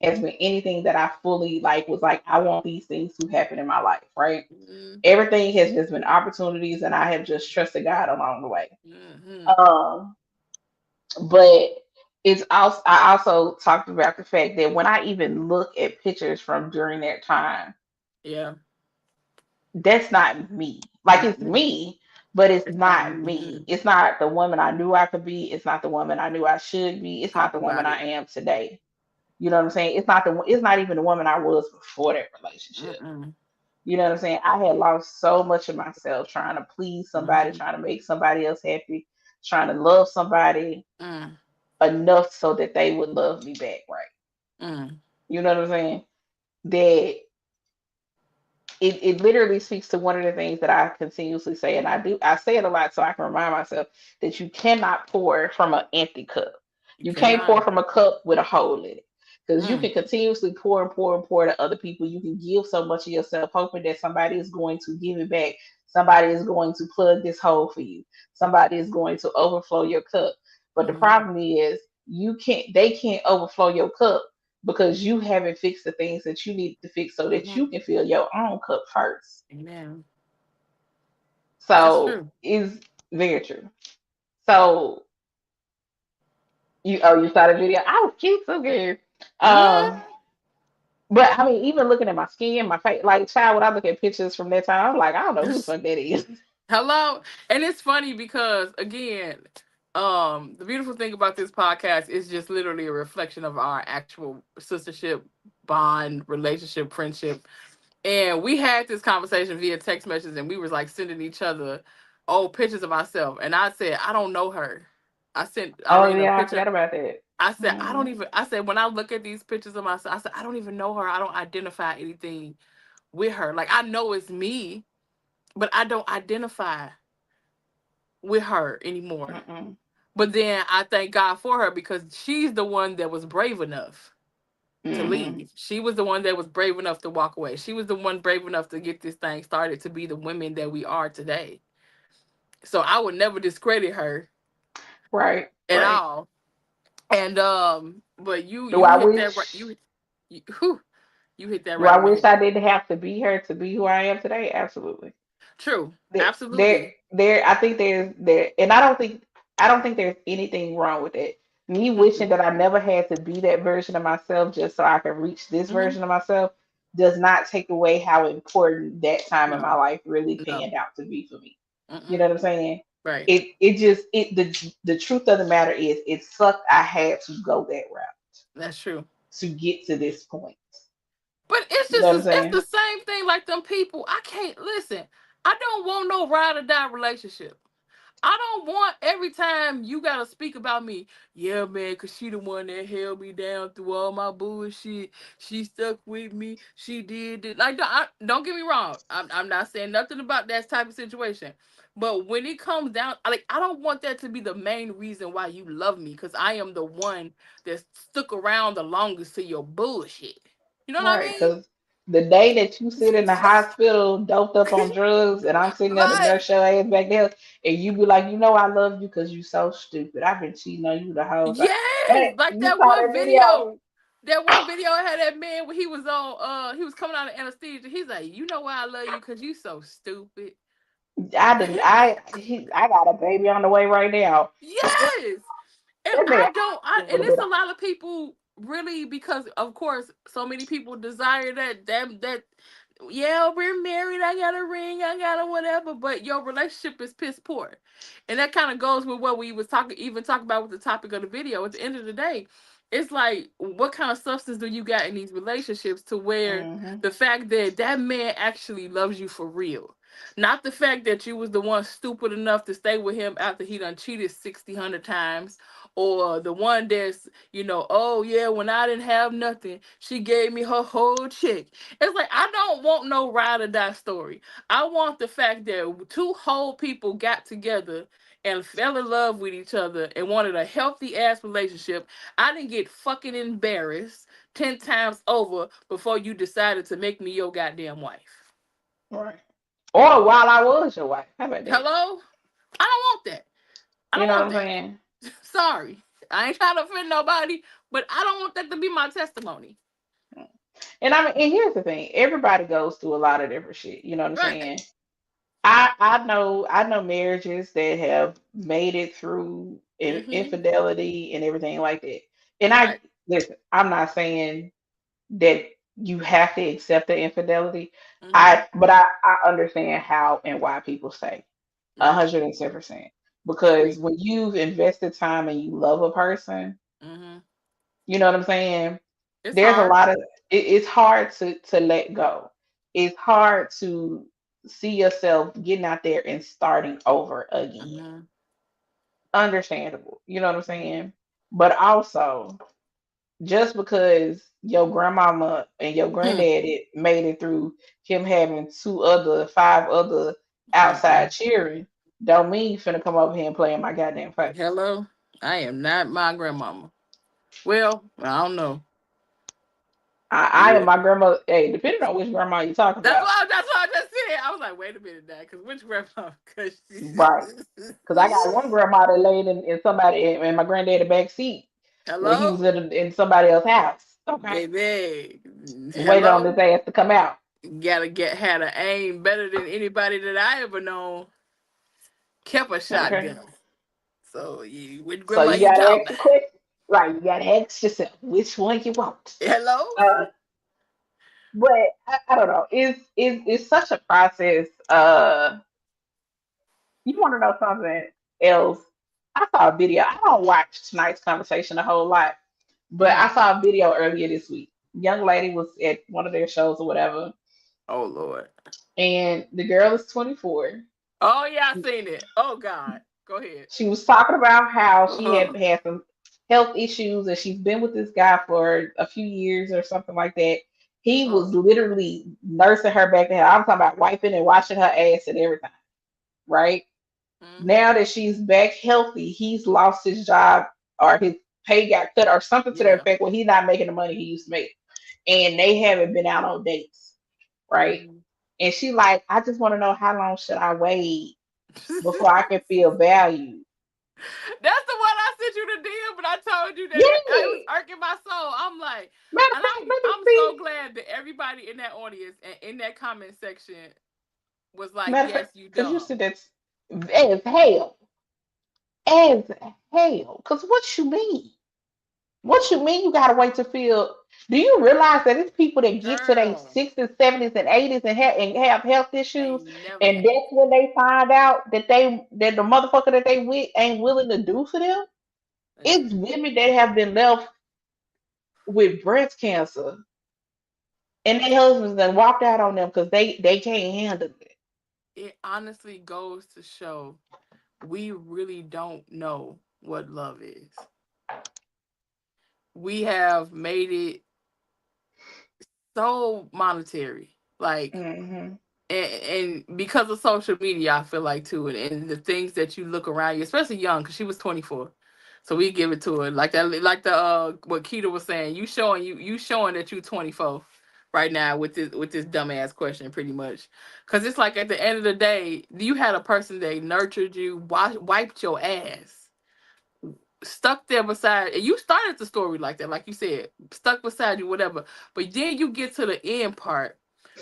has been anything that I fully like was like, I want these things to happen in my life, right? Mhm. Everything has just been opportunities and I have just trusted God along the way. Mhm. Um, but I also talked about the fact that when I even look at pictures from during that time, Yeah. that's not me. Like it's Mm-mm. me, but it's It's not not me. me. It's not the woman I knew I could be. It's not the woman I knew I should be. It's not Talk the woman about it. I am today. You know what I'm saying? It's not even the woman I was before that relationship. Mm-mm. You know what I'm saying? I had lost so much of myself trying to please somebody, Mm-hmm. trying to make somebody else happy, trying to love somebody Mm. enough so that they would love me back, right? Mm. You know what I'm saying? That it literally speaks to one of the things that I continuously say, and I say it a lot so I can remind myself that you cannot pour from an empty cup. You You can't pour cannot. from a cup with a hole in it. Because you Mm. can continuously pour and pour and pour to other people. You can give so much of yourself, hoping that somebody is going to give it back. Somebody is going to plug this hole for you. Somebody is going to overflow your cup. But the Mm-hmm. problem is they can't overflow your cup because you haven't fixed the things that you need to fix so that you Mm-hmm. can fill your own cup first. Amen. That's So true. is very true. So you saw the video. I was cute so good. Um Mm. but I mean even looking at my skin, my face, like child, when I look at pictures from that time, I'm like, I don't know who the fuck that is. Hello. And it's funny because again, the beautiful thing about this podcast is just literally a reflection of our actual sistership, bond, relationship, friendship. And we had this conversation via text messages and we was like sending each other old pictures of ourselves. And I said, I don't know her. I sent Oh Irene a yeah, I picture. forgot about that. I said, Mhm. I said, when I look at these pictures of myself, I said, I don't even know her. I don't identify anything with her. Like I know it's me, but I don't identify with her anymore. Mm-mm. But then I thank God for her because she's the one that was brave enough to Mhm. leave. She was the one that was brave enough to walk away. She was the one brave enough to get this thing started to be the women that we are today. So I would never discredit her Right, at right. all. And but Do you I hit that right. wish Whew, you hit that do right I on the wish head. I didn't have to be her to be who I am today? Absolutely. True, there there absolutely. I think there and I don't think there's anything wrong with it. Me wishing Mm-mm. that I never had to be that version of myself just so I can reach this Hmm. version of myself does not take away how important that time in my No, life really no. panned out to be for me. You know Mm-mm. what I'm saying? Right. It just it the truth of the matter is it sucked I had to go that route That's true. to get to this point. But it's You know just what I'm it's saying? the same thing like them people. I can't listen. I don't want no ride or die relationship. I don't want every time you gotta speak about me. Yeah, man, cause she the one that held me down through all my bullshit. She stuck with me. She did it. Like, don't get me wrong. I'm not saying nothing about that type of situation. But when it comes down, like, I don't want that to be the main reason why you love me. Cause I am the one that stuck around the longest to your bullshit. You know what I Right, mean? because the day that you sit in the hospital doped up on drugs and I'm sitting there, the Like, nurse your ass back there, and you be like, I love you because you so stupid. I've been cheating on you the whole time. yes, That like you that saw one that video? video. That one video had that man when he was on he was coming out of anesthesia. He's like, you know why I love you? Cause you so stupid. I didn't. I got a baby on the way right now. Yes. And That man I don't would and have it's been. a lot of people really because of course so many people desire that yeah, we're married, I got a ring, I got a whatever, but your relationship is piss poor. And that kind of goes with what we was talking about with the topic of the video. At the end of the day, it's like what kind of substance do you got in these relationships to where Hmm. the fact that that man actually loves you for real. Not the fact that you was the one stupid enough to stay with him after he done cheated 60 times, or the one that's, oh yeah, when I didn't have nothing, she gave me her whole check. It's like I don't want no ride or die story. I want the fact that two whole people got together and fell in love with each other and wanted a healthy ass relationship. I didn't get fucking embarrassed 10 times over before you decided to make me your goddamn wife. Right. Or while I was your wife. How about that? Hello? I don't want that. I You don't know what want I'm that. saying? Sorry. I ain't trying to offend nobody, but I don't want that to be my testimony. And here's the thing: everybody goes through a lot of different shit. You know what I'm Right. saying? I know marriages that have made it through Mm-hmm. infidelity and everything like that. And I Right. listen, I'm not saying that you have to accept the infidelity. Mm-hmm. I understand how and why people say. Right. 110%. Because Agree. when you've invested time and you love a person, Mm-hmm. you know what I'm saying? It's There's a hard. lot of it's hard to let go. It's hard to see yourself getting out there and starting over again. Mm-hmm. Understandable. You know what I'm saying? But also, just because your grandmama and your granddaddy made it through him having five other outside Mm-mm. cheering, don't mean you finna come over here and play in my goddamn face. Hello. I am not my grandmama. Well, I don't know. I am Yeah. my grandma. Hey, depending on which grandma you're talking about, That's what I just said. I was like, wait a minute now, because which grandma? Because right? Because I got one grandma that laid in somebody in my granddaddy back seat when he was hello, in somebody else's house. Okay, baby. waiting on Hello. his ass to come out. Gotta get had an aim better than anybody that I ever known. Kept a Okay, shotgun. So which so grandma you you gotta talking ask the about? question, right? You gotta ask yourself which one you want. Hello. Uh, but I don't know. It's such a process. You want to know something else? I saw a video. I don't watch tonight's conversation a whole lot, but I Mm-hmm. saw a video earlier this week. Young lady was at one of their shows or whatever, Oh Lord. and the girl is 24. Oh yeah, I seen it. Oh God. Go ahead. She was talking about how she Uh-huh. had some health issues and she's been with this guy for a few years or something like that. He was Oh. literally nursing her back to health. I'm talking about wiping and washing her ass and everything, right? Mm-hmm. Now that she's back healthy, he's lost his job or his pay got cut or something to that Yeah. effect where he's not making the money he used to make. And they haven't been out on dates, right? Mm-hmm. And she like, I just want to know how long should I wait before I can feel valued. That's the one I sent you the DM, but I told you that it was Yeah. irking my soul. I'm like, Matter of and fact, let me I'm see. so glad that everybody in that audience and in that comment section was like, Matter of yes, fact, you because you dumb. said that's as hell. As hell. Because what you mean? What you mean you gotta wait to feel? Do you realize that it's people that get to their Girl, 60s, 70s, and 80s and have health issues, ain't never and had that's when they find out that the motherfucker that they with ain't willing to do for them? It's listen. women that have been left with breast cancer, and their husbands then walked out on them because they can't handle it. It honestly goes to show we really don't know what love is. We have made it so monetary. Like Hmm. and because of social media, I feel like too, and the things that you look around you, especially young, because she was 24, so we give it to her like that, like the what Keita was saying. You showing that you 24 right now with this dumbass question, pretty much, because it's like at the end of the day, you had a person that nurtured you, wiped your ass, stuck there beside, and you started the story like that, like you said, stuck beside you, whatever. But then you get to the end part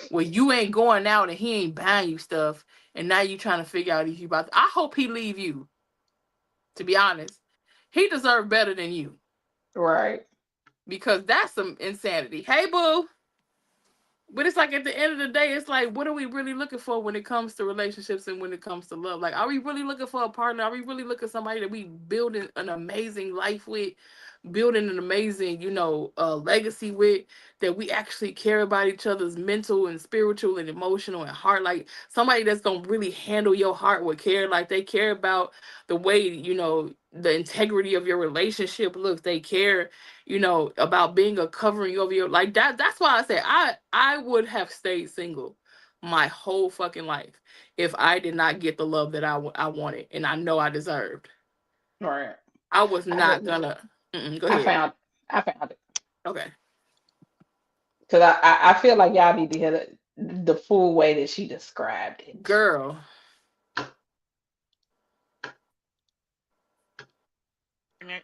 where you ain't going out and he ain't buying you stuff, and now you trying to figure out if you about. I hope he leave you. To be honest, he deserved better than you Right. because that's some insanity. Hey, boo. But it's like at the end of the day, it's like, what are we really looking for when it comes to relationships and when it comes to love? Like, are we really looking for a partner? Are we really looking for somebody that we building an amazing life with, building an amazing, legacy with, that we actually care about each other's mental and spiritual and emotional and heart? Like somebody that's gonna really handle your heart with care, like they care about the way, the integrity of your relationship looks. They care about being a covering over your like that. That's why I say I would have stayed single my whole fucking life if I did not get the love that I wanted and I know I deserved. Right. I was I not didn't. gonna. Go I ahead. found. I found it Okay, because I feel like y'all need to hear the full way that she described it. girl.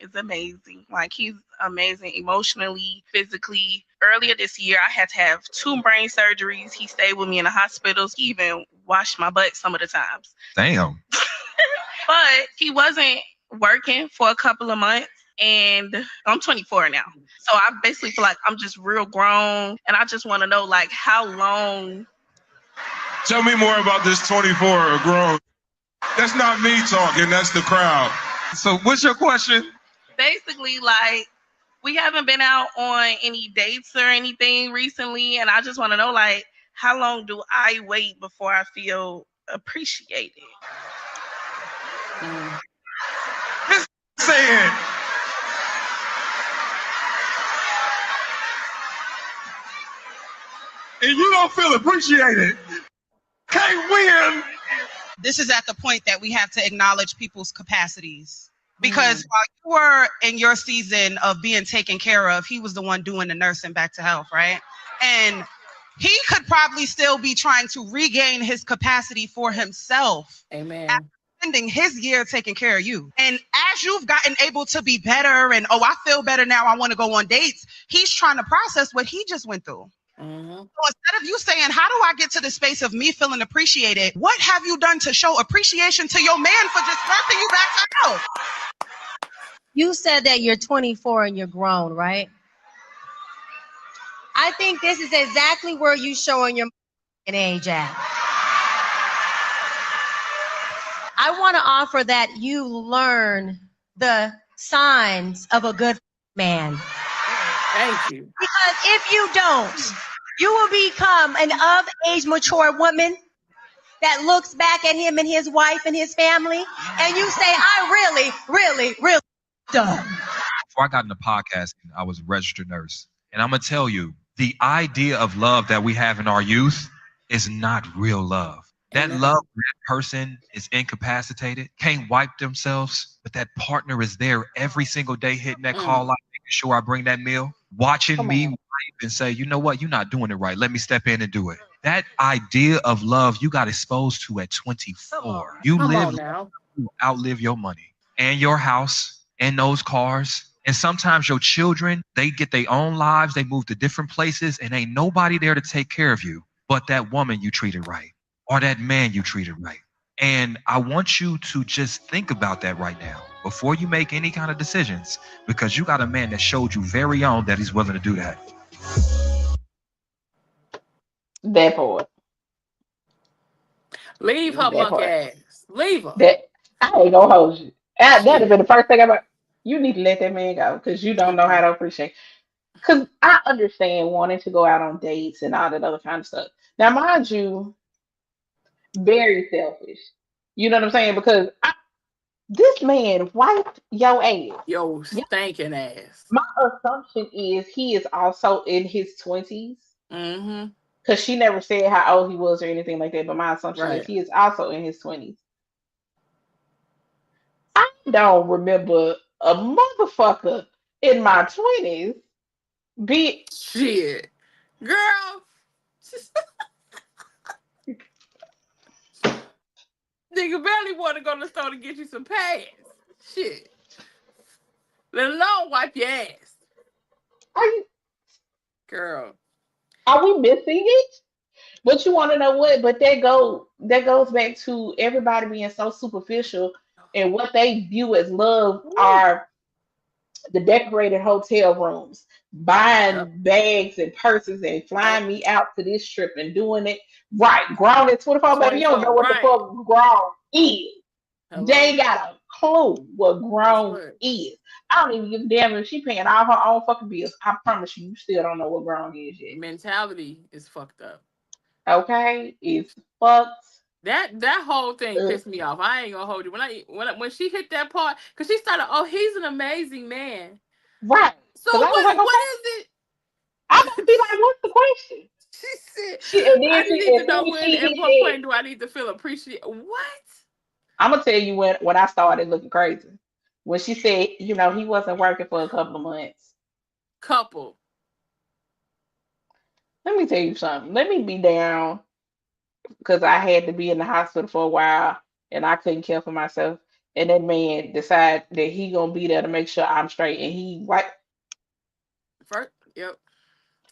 Is amazing. Like he's amazing emotionally, physically. Earlier this year, I had to have two brain surgeries. He stayed with me in the hospitals. He even washed my butt some of the times. Damn. But he wasn't working for a couple of months. And I'm 24 now. So I basically feel like I'm just real grown. And I just want to know, like, how long. Tell me more about this 24 grown. That's not me talking. That's the crowd. So, what's your question? Basically, like, we haven't been out on any dates or anything recently, and I just want to know, like, how long do I wait before I feel appreciated? This saying. And you don't feel appreciated. Can't win. This is at the point that we have to acknowledge people's capacities. Because while you were in your season of being taken care of, he was the one doing the nursing back to health, right? And he could probably still be trying to regain his capacity for himself. Amen. After spending his year taking care of you. And as you've gotten able to be better and, I feel better now, I want to go on dates, he's trying to process what he just went through. So instead of you saying, how do I get to the space of me feeling appreciated? What have you done to show appreciation to your man for just nursing you back to health? You said that you're 24 and you're grown, right? I think this is exactly where you showing your age at. I want to offer that you learn the signs of a good man. Thank you. Because if you don't, you will become an of-age mature woman that looks back at him and his wife and his family, and you say, I really done. Before I got into podcasting, I was a registered nurse. And I'm going to tell you, the idea of love that we have in our youth is not real love. That love, that person is incapacitated, can't wipe themselves, but that partner is there every single day hitting that call line, making sure I bring that meal, watching me wipe and say, you know what, you're not doing it right. Let me step in and do it. That idea of love you got exposed to at 24. You outlive your money and your house and those cars. And sometimes your children, they get their own lives. They move to different places and ain't nobody there to take care of you but that woman you treated right or that man you treated right. And I want you to just think about that right now before you make any kind of decisions, because you got a man that showed you very young that he's willing to do that. That part. Leave her monkey ass. Leave her. That I ain't gonna hold you. That'd have been the first thing about. You need to let that man go because you don't know how to appreciate. Because I understand wanting to go out on dates and all that other kind of stuff. Now, mind you, very selfish. You know what I'm saying? Because this man wiped your ass. Yo, stinking ass. My assumption is he is also in his 20s. Mm-hmm. Because she never said how old he was or anything like that. But my assumption is he is also in his 20s. I don't remember a motherfucker in my 20s be shit. Girl. Nigga barely want to go to the store to get you some pants. Shit. Let alone wipe your ass. Girl. Are we missing it? But you want to know what? But that goes back to everybody being so superficial, and what they view as love are the decorated hotel rooms, buying bags and purses and flying me out to this trip and doing it right. Grown at 24, baby, you don't know what the fuck grown is. They ain't got a clue what grown is. I don't even give a damn if she paying all her own fucking bills. I promise you, you still don't know what grown is yet. Mentality is fucked up. Okay, it's fucked. That whole thing pissed me off. I ain't gonna hold you. When she hit that part, because she started, oh, he's an amazing man. Right. So what is it? I'm gonna be like, what's the question? She said, I need to know at what point do I need to feel appreciated? What? I'm gonna tell you when I started looking crazy. When she said, he wasn't working for a couple of months. Let me tell you something. Let me be down because I had to be in the hospital for a while and I couldn't care for myself. And that man decided that he gonna be there to make sure I'm straight. And he Yep.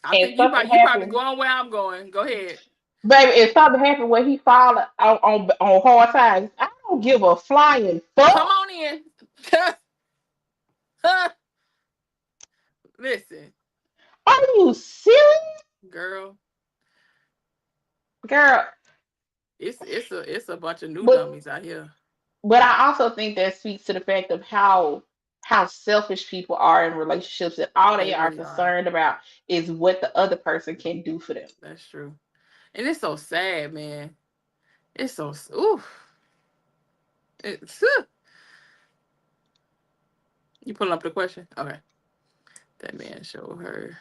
I think you probably going where I'm going. Go ahead. Baby, if something happened where he fall on hard times, I don't give a flying fuck. Come on in. Listen. Are you serious? Girl. Girl. It's a bunch of new dummies out here. But I also think that speaks to the fact of how selfish people are in relationships, and all They they are really are. concerned about is what the other person can do for them. That's true. And it's so sad, man. It's so oof. It's you pulling up the question? Okay. That man showed her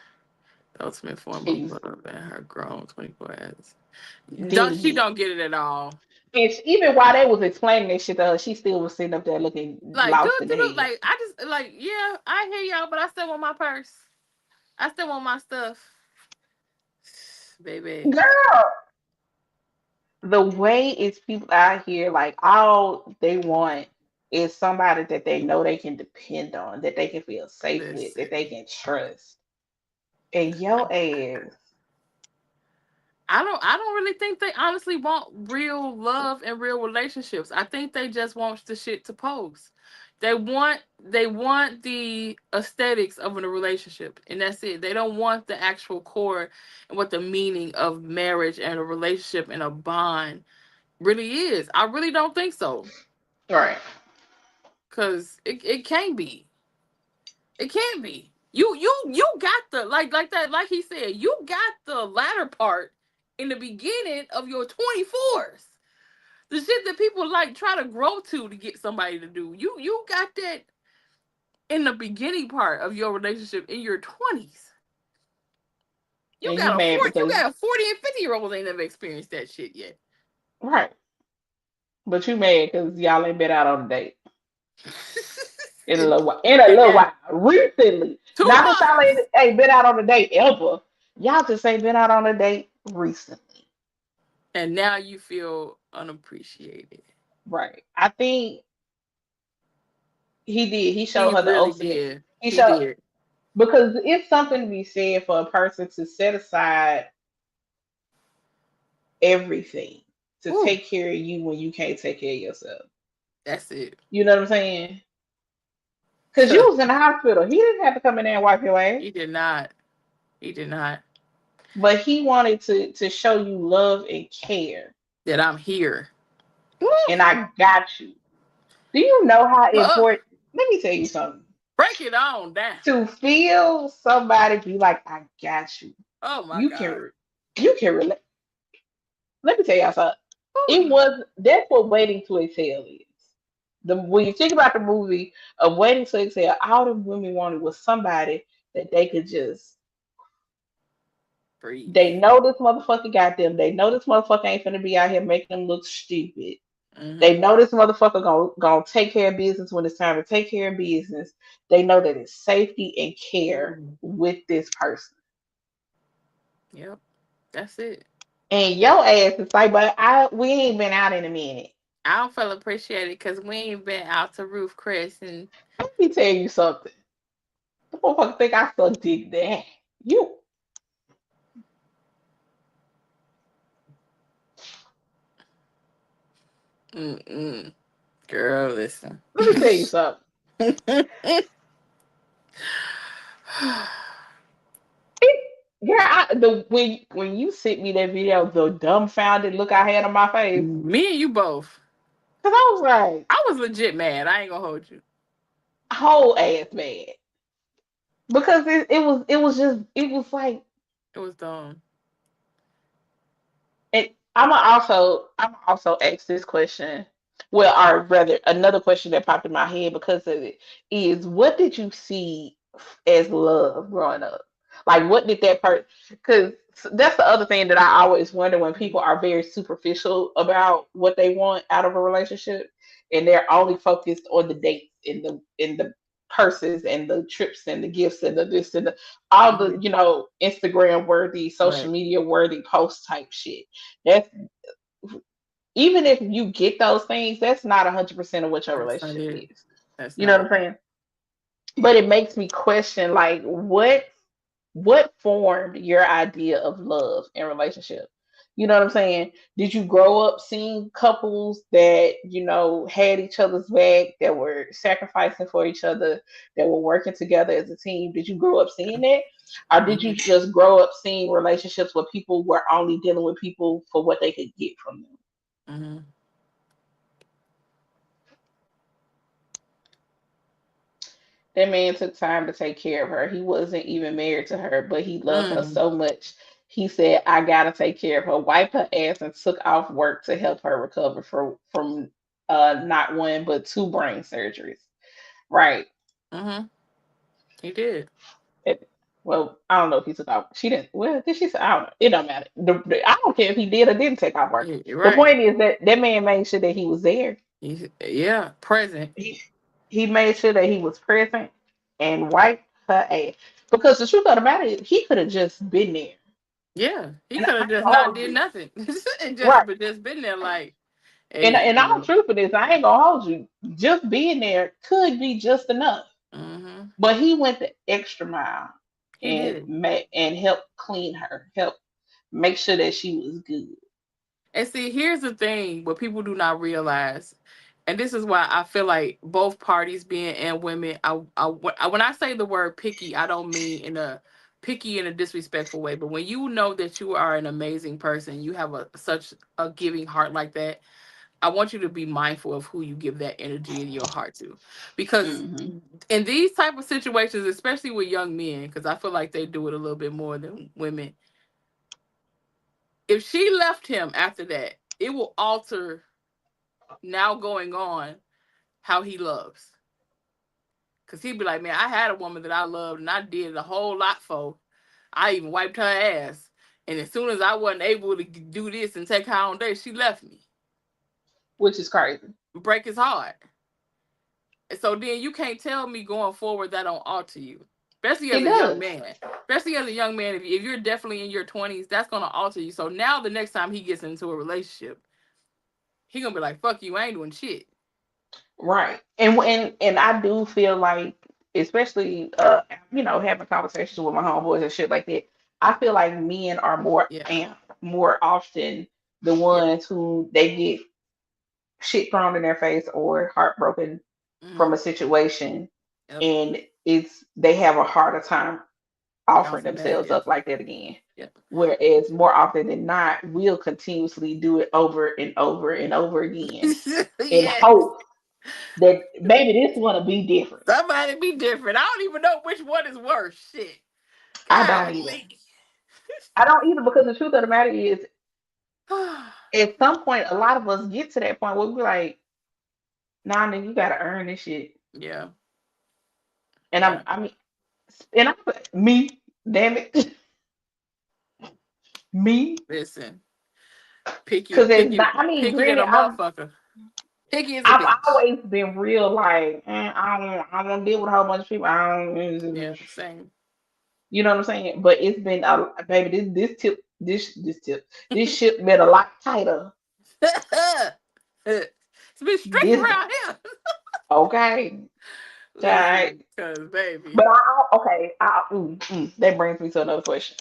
the ultimate form of Jeez. love and her grown 24 ass. Didn't She get. don't get it at all. And even while they was explaining this shit to her, she still was sitting up there looking Like, lost in the head. like I just like, yeah, I hear y'all, but I still want my purse. I still want my stuff. Baby. Girl, the way it's people out here, like all they want is somebody that they know they can depend on, that they can feel safe with, that they Listen. can trust. And your ass, I don't really think they honestly want real love and real relationships. I think they just want the shit to post. They want the aesthetics of a relationship, and that's it. They don't want the actual core and what the meaning of marriage and a relationship and a bond really is. I really don't think so. right? Cause it can't be. It can't be. You got the like that, like he said, you got the latter part in the beginning of your 24s. The shit that people like try to grow to get somebody to do. You got that in the beginning part of your relationship in your 20s. And you mad You because got a 40 and 50-year-olds ain't never experienced that shit yet. right, but you mad because y'all ain't been out on a date in a and, little while. In a and little then while, recently. two Not that y'all months. ain't been out on a date ever. Y'all just ain't been out on a date recently. And now you feel unappreciated. Right. I think he did. He showed He her the really ultimate. did. He He showed did. because it's something to be said for a person to set aside everything to Ooh, take care of you when you can't take care of yourself. that's it. You know what I'm saying? Because you was in the hospital. He didn't have to come in there and wipe your ass. He did not. He did not. But he wanted to show you love and care. That I'm here. And I got you. Do you know how Ugh, important? Let me tell you something. break it on down. To feel somebody be like, I got you. Oh my You God. can you can relate. Let me tell y'all something. It Whew. was that's what waiting to exhale is. The when you think about the movie of waiting to exhale, all the women wanted was somebody that they could just Breathe. they know this motherfucker got them. They know this motherfucker ain't finna be out here making them look stupid. They Mm-hmm. know this motherfucker gonna take care of business when it's time to take care of business. They know that it's safety and care Mm. with this person. Yep. That's it. And your ass is like, but we ain't been out in a minute. I don't feel appreciated because we ain't been out to Roof Chris and Let me tell you something. The motherfucker think I suck dick that. You mm-mm. Girl, listen. let me tell you something. It, girl, the when you sent me that video, the dumbfounded look I had on my face, Me and you both. cause I was like, I was legit mad. I ain't gonna hold you. whole ass mad. Because it was like It was dumb. and I'm also ask this question. Well, or rather, another question that popped in my head because of it is, what did you see as love growing up? Like, what did that person? Because that's the other thing that I always wonder when people are very superficial about what they want out of a relationship, and they're only focused on the dates and the purses and the trips and the gifts and the this and the all the Mm-hmm. Instagram worthy, social Right. media worthy post type shit. That's even if you get those things, that's not 100% of what your That's not relationship it. is. That's You know not what I'm it. saying? But it makes me question, like, what formed your idea of love and relationship? You know what I'm saying? Did you grow up seeing couples that, had each other's back, that were sacrificing for each other, that were working together as a team? Did you grow up seeing that? Or did you Mm-hmm. just grow up seeing relationships where people were only dealing with people for what they could get from them? Mm-hmm. That man took time to take care of her. He wasn't even married to her, but he loved her Mm, so much. He said, "I gotta take care of her." Wiped her ass and took off work to help her recover from not one but two brain surgeries. Right. mm-hmm. He did. It, well, I don't know if he took off. She didn't. Well, did she say? I don't know. It don't matter. I don't care if he did or didn't take off work. You're The right. point is that that man made sure that he was there. Yeah, present. He he made sure that he was present and wiped her ass. Because the truth of the matter is, he could have just been there. Yeah, he And I could have ain't just gonna not hold did you. nothing and Right. just been there like, And hey, and all truth of this, I ain't gonna hold you. Just being there could be just enough. mm-hmm. But he went the extra mile He did. and helped clean her, helped make sure that she was good. And see, here's the thing: what people do not realize, and this is why I feel like both parties, being and women, when I say the word picky, I don't mean in a picky in a disrespectful way, but when you know that you are an amazing person, you have a such a giving heart like that, I want you to be mindful of who you give that energy in your heart to, because Hmm. in these type of situations, especially with young men, because I feel like they do it a little bit more than women. If she left him after that, it will alter now going on how he loves. Cause he'd be like, man, I had a woman that I loved and I did a whole lot for. I even wiped her ass. And as soon as I wasn't able to do this and take her on dates, she left me. Which is crazy. Break his heart. And so then you can't tell me going forward that don't alter you. Especially as It a young does. man. Especially as a young man, if you're definitely in your 20s, that's gonna alter you. So now the next time he gets into a relationship, he gonna be like, fuck you, I ain't doing shit. Right. And I do feel like, especially having conversations with my homeboys and shit like that, I feel like men are Yeah. more often the Yeah. ones who they get shit thrown in their face or heartbroken from Mm-hmm. a situation, Yep. and it's they have a harder time offering Bouncing back. themselves Yep. up like that again. Yep. Whereas more often than not, we'll continuously do it over and over and over again in Yes. hope that maybe this one will be different. Somebody be different. I don't even know which one is worse. Shit. I don't either. Golly. I don't either because the truth of the matter is, at some point, a lot of us get to that point where we're like, "Nah, nigga, you gotta earn this shit." Yeah. And Yeah. I mean, and me, damn it, me, Listen. Picky, because it's picky, not. I mean, picky than granted, a motherfucker. Picky as a I've bitch. always been real like, I don't deal with a whole bunch of people. I Yeah, don't, same. you know what I'm saying? But it's been baby, this ship been a lot tighter. It's been strict This around here. okay, child. Listen, cause baby. But okay, that brings me to another question.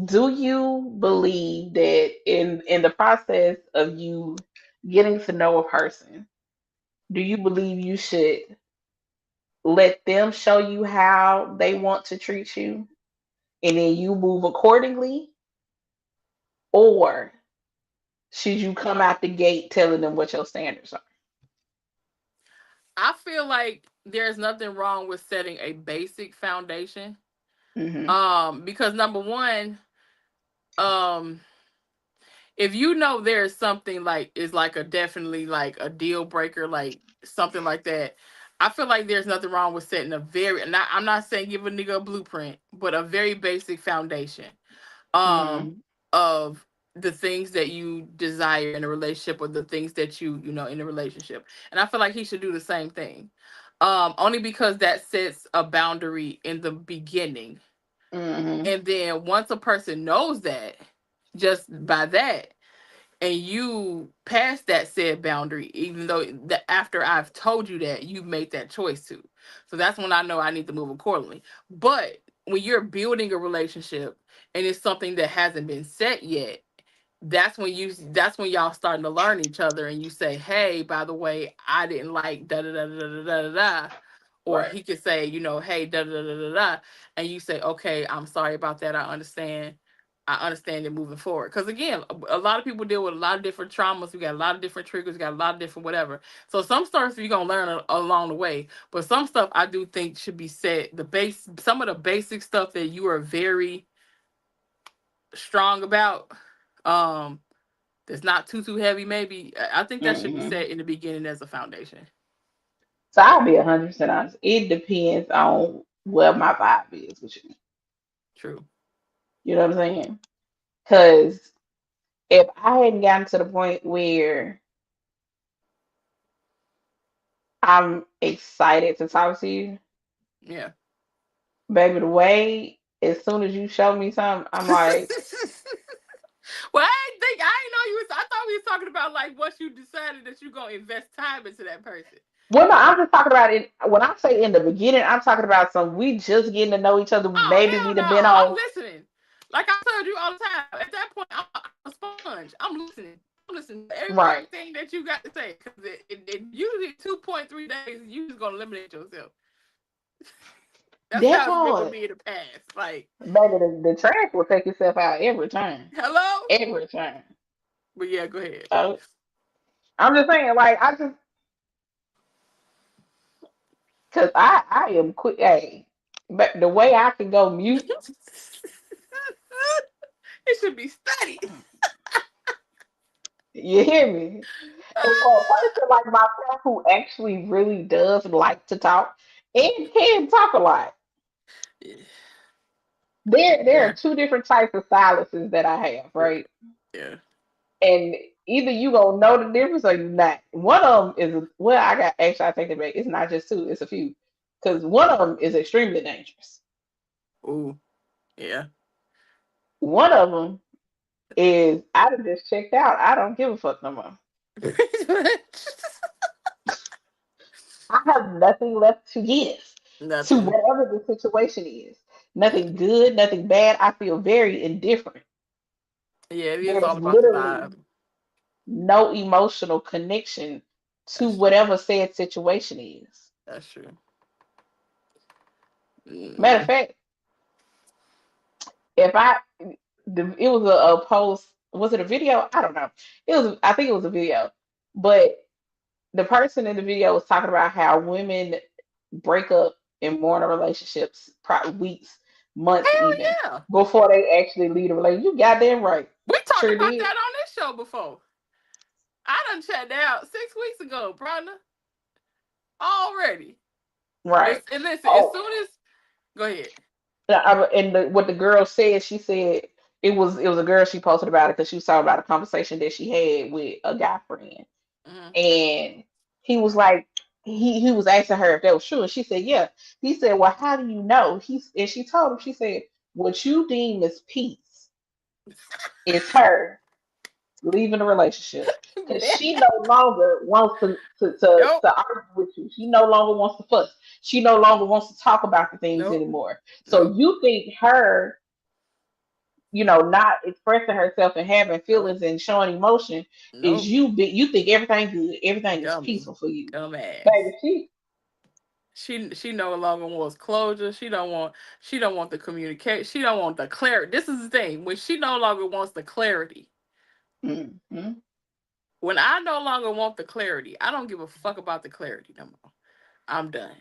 Do you believe that in the process of you getting to know a person, do you believe you should let them show you how they want to treat you and then you move accordingly? Or should you come out the gate telling them what your standards are? I feel like there's nothing wrong with setting a basic foundation. Hmm. Because number one, um, if you know there's something like is like a definitely like a deal breaker, like something like that, I feel like there's nothing wrong with setting a very not I'm not saying give a nigga a blueprint, but a very basic foundation Hmm. um of the things that you desire in a relationship or the things that you know in a relationship. And I feel like he should do the same thing. Only because that sets a boundary in the beginning. Hmm. And then once a person knows that, just by that, and you pass that said boundary, even though that after I've told you that you've made that choice to. So that's when I know I need to move accordingly. But when you're building a relationship and it's something that hasn't been set yet, that's when y'all starting to learn each other and you say, hey, by the way, I didn't like da da da da da da da da. Or Right. he could say, you know, hey, da da da da da da. And you say, okay, I'm sorry about that. I understand. I understand it moving forward. Because again, a lot of people deal with a lot of different traumas. We got a lot of different triggers. We got a lot of different whatever. So some stuff you're gonna learn along the way, but some stuff I do think should be said. Some of the basic stuff that you are very strong about, um, that's not too heavy. Maybe I think that should be Mm-hmm. said in the beginning as a foundation. So I'll be 100% honest. It depends on where my vibe is with you. True. You know what I'm saying? Because if I hadn't gotten to the point where I'm excited to talk to you, Yeah. baby, the way as soon as you show me something, I'm like, Well, I didn't know you was. I thought we was talking about like once you decided that you're gonna invest time into that person. well, no, I'm just talking about it. When I say in the beginning, I'm talking about some we just getting to know each other. Oh Maybe hell we'd no! have been I'm on. listening. Like I told you all the time. At that point, I'm a sponge. I'm listening. I'm listening to every Right. fucking thing that you got to say. Because it usually 2.3 days, you just gonna eliminate yourself. That's That how it's been with part. me in the past. Like, Baby, the trash will take itself out every time. hello. Every time. But yeah, go ahead. So I'm just saying, like, cause I am quick. Hey, but the way I can go mute, It should be studied. you hear me? And for a person like myself who actually really does like to talk and can talk a lot, there are Yeah, two different types of silences that I have, yeah, right? yeah. And either you gonna know the difference or you not. One of them is well, I got actually I take it back. It's not just two, it's a few. Because one of them is extremely dangerous. Ooh, yeah. One of them is I done just checked out. I don't give a fuck no more. I have nothing left to give to Nothing. whatever the situation is. Nothing good, nothing bad. I feel very indifferent. Yeah, it is There's all about the literally vibe. no emotional connection to That's true. whatever said situation is. That's true. Matter of Mm. fact, if I, it was a post, was it a video? I don't know. I think it was a video, but the person in the video was talking about how women break up and mourn relationships weeks, months, Hell even yeah. before they actually leave a relationship. You goddamn right. We talked Sure about did. that on this show before. I done checked out 6 weeks ago, partner. Already. Right. And listen, as Oh, soon as go ahead. and what the girl said, she said it was a girl she posted about it because she was talking about a conversation that she had with a guy friend, Hmm. and he was like he was asking her if that was true, and she said yeah. He said, well, how do you know? And she told him, she said, what you deem as peace is her leaving the relationship because she no longer wants Nope. to argue with you. She no longer wants to fuss. She no longer wants to talk about the things Nope. anymore. So Nope. you think her, not expressing herself and having Nope. feelings and showing emotion is Nope. you think everything good, everything is Dummy. peaceful for you, Dumbass. baby. She She no longer wants closure. She don't want the communication. She don't want the clarity. This is the thing. When she no longer wants the clarity. mm-hmm. When I no longer want the clarity, I don't give a fuck about the clarity no more. I'm done.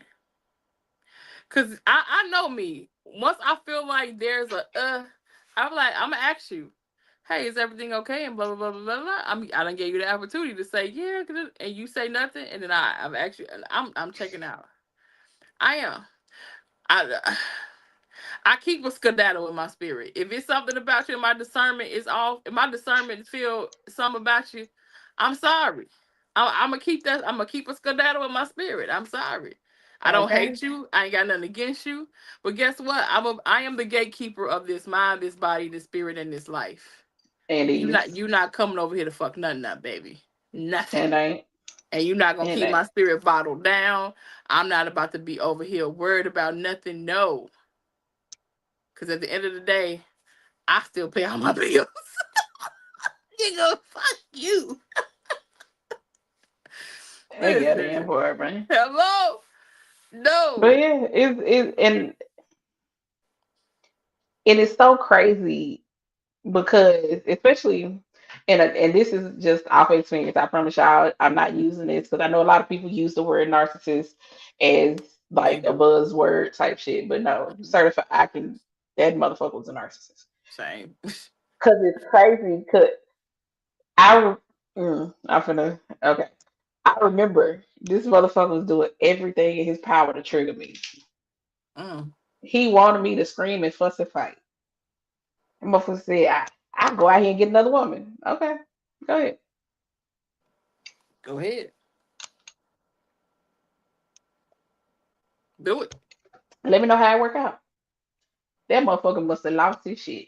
Cause I know me. Once I feel like there's I'm like, I'm gonna ask you, hey, is everything okay? And blah blah blah blah blah. Blah. I done gave you the opportunity to say yeah, and you say nothing, and then I'm actually I'm checking out. I am. I I keep a skedaddle in my spirit. If it's something about you and my discernment is off, if my discernment feel something about you, I'm sorry. I'm gonna keep that. I'm gonna keep a skedaddle in my spirit. I'm sorry. I don't Okay, hate you. I ain't got nothing against you. But guess what? I am the gatekeeper of this mind, this body, this spirit, and this life. and And is you not coming over here to fuck nothing up, baby. Nothing. and ain't And you're not gonna and keep ain't. my spirit bottled down. I'm not about to be over here worried about nothing. No. Because at the end of the day, I still pay all my bills. Nigga, fuck you. They got in Listen. for it, man. Hello? But No. yeah, and it is so crazy because especially and this is just off experience. I promise y'all, I'm not using this because I know a lot of people use the word narcissist as They like a do. buzzword type shit, but no, Mhm. certified. I can. That motherfucker was a narcissist Same. because it's crazy. Because I, I'm finna okay. I remember this motherfucker was doing everything in his power to trigger me. Mm. He wanted me to scream and fuss and fight. Motherfucker said, I go out here and get another woman. Okay, go ahead. Go ahead. Do it. Let me know how it work out. That motherfucker must have lost his shit.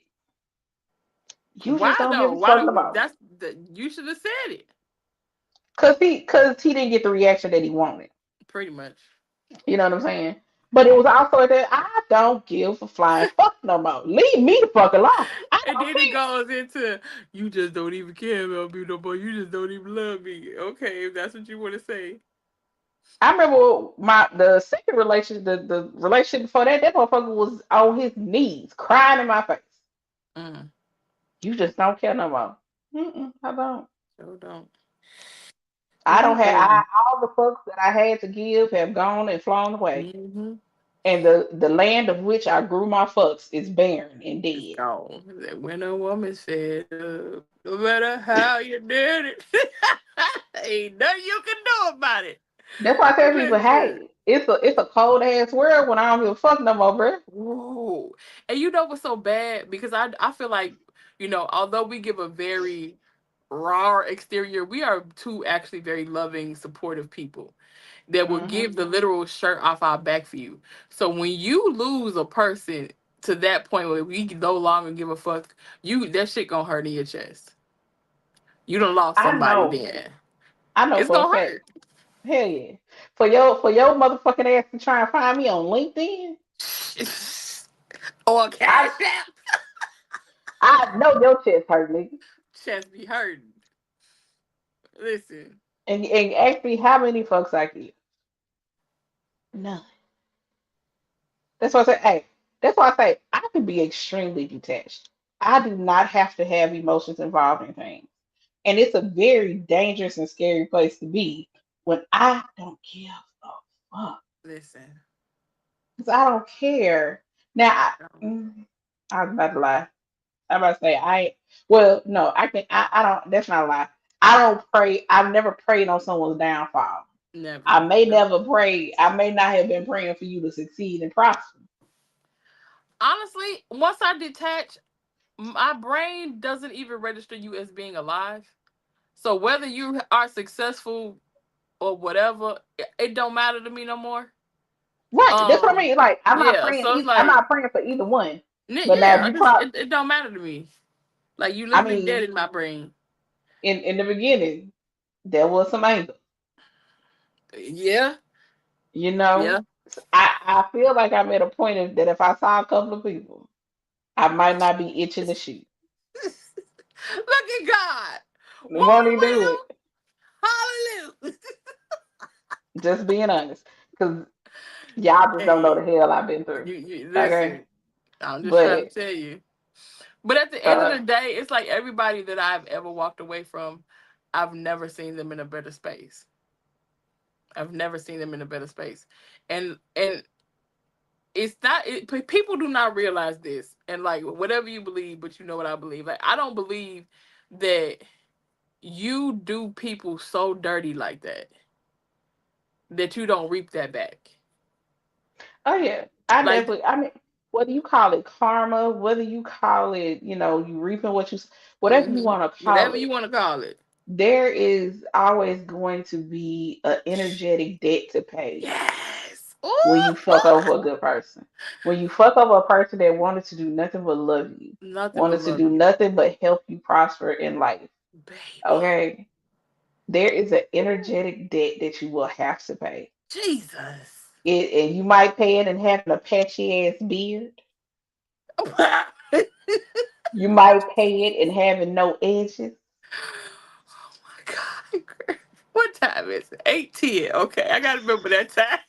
You just Why don't give though? a Why fuck do about. that's the you should have said it. Cause he didn't get the reaction that he wanted. Pretty much. You know what I'm saying? But it was also that I don't give a flying fuck no more. Leave me the fuck alone. I And don't then it care. goes into you just don't even care about me no more. You just don't even love me. Okay, if that's what you want to say. I remember the second relationship, the relationship before that, that motherfucker was on his knees, crying in my face. Mm. You just don't care no more. I don't. So don't. I don't have all the fucks that I had to give have gone and flown away. Mm-hmm. And the land of which I grew my fucks is barren and It's dead. gone. That when a woman's fed up, no matter how you did it, ain't nothing you can do about it. That's why I tell people, Listen. hey, it's a cold ass world when I don't give a fuck no more, bro. Ooh. And you know what's so bad? Because I feel like, although we give a very raw exterior, we are two actually very loving, supportive people that will Hmm. give the literal shirt off our back for you. So when you lose a person to that point where we no longer give a fuck, that shit gonna hurt in your chest. You done lost I somebody know. then. I know It's for a gonna fact. hurt. Hell yeah. For your motherfucking ass to try and find me on LinkedIn, Or I cash out. I know your chest hurt, nigga. Chest be hurting. Listen. And ask me how many fucks I give. None. That's why I say, hey, that's why I say I can be extremely detached. I do not have to have emotions involved in things. And it's a very dangerous and scary place to be when I don't give a fuck. Listen. 'Cause I don't care. Now, Um, I'm about to lie. I'm about to say well, no, I don't, that's not a lie. I don't pray. I've never prayed on someone's downfall. I Never. may No. never pray. I may not have been praying for you to succeed and prosper. Honestly, once I detach, my brain doesn't even register you as being alive. So whether you are successful or whatever, it don't matter to me no more. Right. That's what I Um, mean. Like yeah. So it's I'm like, not praying for either one. But now yeah, you probably it don't matter to me. Like you I literally dead mean, in my brain. in the beginning, there was some anger. Yeah, You know, yeah. I feel like I'm at a point of that if I saw a couple of people, I might not be itching to shoot. Look at God. Won't he Won't do will. it? Hallelujah. Just being honest, because y'all just don't know Hey, the hell I've been through. you Okay, listen. I'm just trying to but tell you. But at the end of uh, the day, it's like everybody that I've ever walked away from, I've never seen them in a better space. I've never seen them in a better space. And it's not people do not realize this. And like whatever you believe, but you know what I believe. Like I don't believe that you do people so dirty like that you don't reap that back. oh yeah, I Like definitely. I mean, whether you call it karma, whether you call it, you reaping whatever you want to call whatever you it, want to call it. there is always going to be an energetic debt to pay Yes. when Ooh, you fuck over a good person. When you fuck over a person that wanted to do nothing but love you, nothing but wanted to love do you, nothing but help you prosper in life. baby. Okay, there is an energetic debt that you will have to pay. Jesus. And you might pay it in having a patchy ass beard. Oh You might pay it in having no edges. my God. What time is it? 8:10. Okay, I gotta remember that time.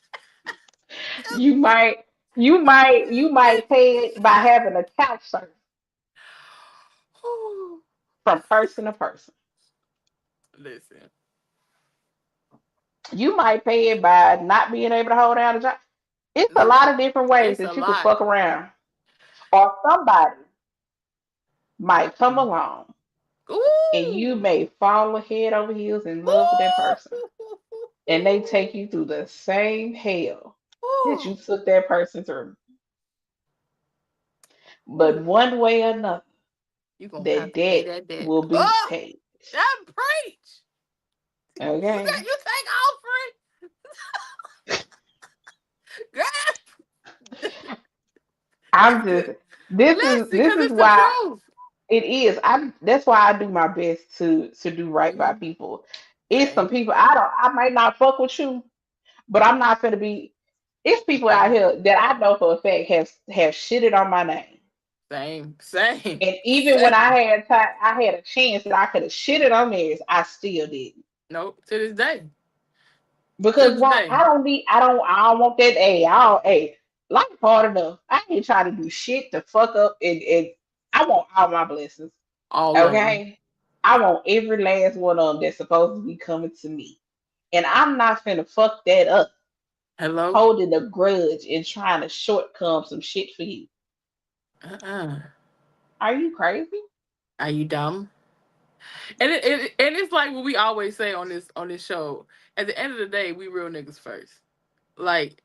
You miyou might pay it by having a couch surfing. from person to person. Listen. You might pay it by not being able to hold down a job. It's a Listen. lot of different ways It's a that you can lot. fuck around. Or somebody might come along and you Ooh. may fall head over heels in love with that person. And they take you through the same hell that you Ooh. took that person through. But Ooh. one way or another, You gonna have that to pay debt that debt. will be Oh, paid. that preach. Okay? You take offering, girl. I'm just Listen, this because is it's the why truth. it is. That's why I do my best to do right by Mm-hmm. people. It's some Same, people I might not fuck with you, but I'm not gonna be. It's people out same, here that I know for a fact have shitted on my name. same, And even when same. I had a chance that I could have shitted on theirs, I still didn't. Nope. To this day. To Because this why day. I don't want that life hard enough. I ain't trying to do shit to fuck up and I want all my blessings. All of them. Okay? I want every last one of them that's supposed to be coming to me. And I'm not finna fuck that up, Hello. holding a grudge and trying to shortcome some shit for you. Uh-uh. Are you crazy? Are you dumb? And it's like what we always say on this show. At the end of the day, we real niggas first. Like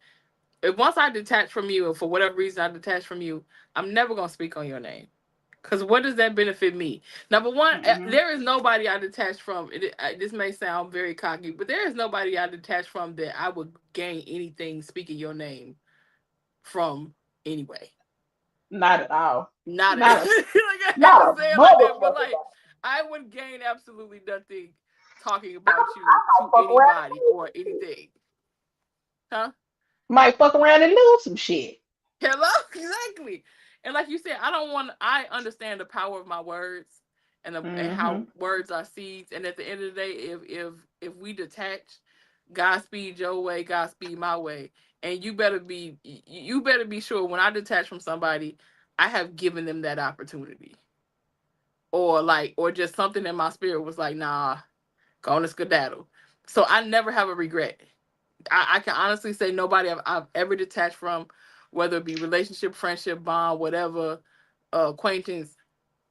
if once I detach from you, or for whatever reason I detach from you, I'm never gonna speak on your name. Cause what does that benefit me? Number one, Mm-hmm. there is nobody I detach from. This may sound very cocky, but there is nobody I detach from that I would gain anything speaking your name from anyway. Not at all. Not it. Not a Like I hate not to a say it like that, but motherfucker. like I would gain absolutely nothing talking I about you might to fuck around and anybody lose or some shit. anything. Huh? Might fuck around and lose some shit. Hello? Exactly. And like you said, I understand the power of my words and how Mm-hmm. words are seeds. And at the end of the day, if we detach, Godspeed your way, Godspeed my way. And you better be sure when I detach from somebody, I have given them that opportunity. Or just something in my spirit was like, nah, go on to skedaddle. So I never have a regret. I can honestly say nobody I've ever detached from, whether it be relationship, friendship, bond, whatever, acquaintance,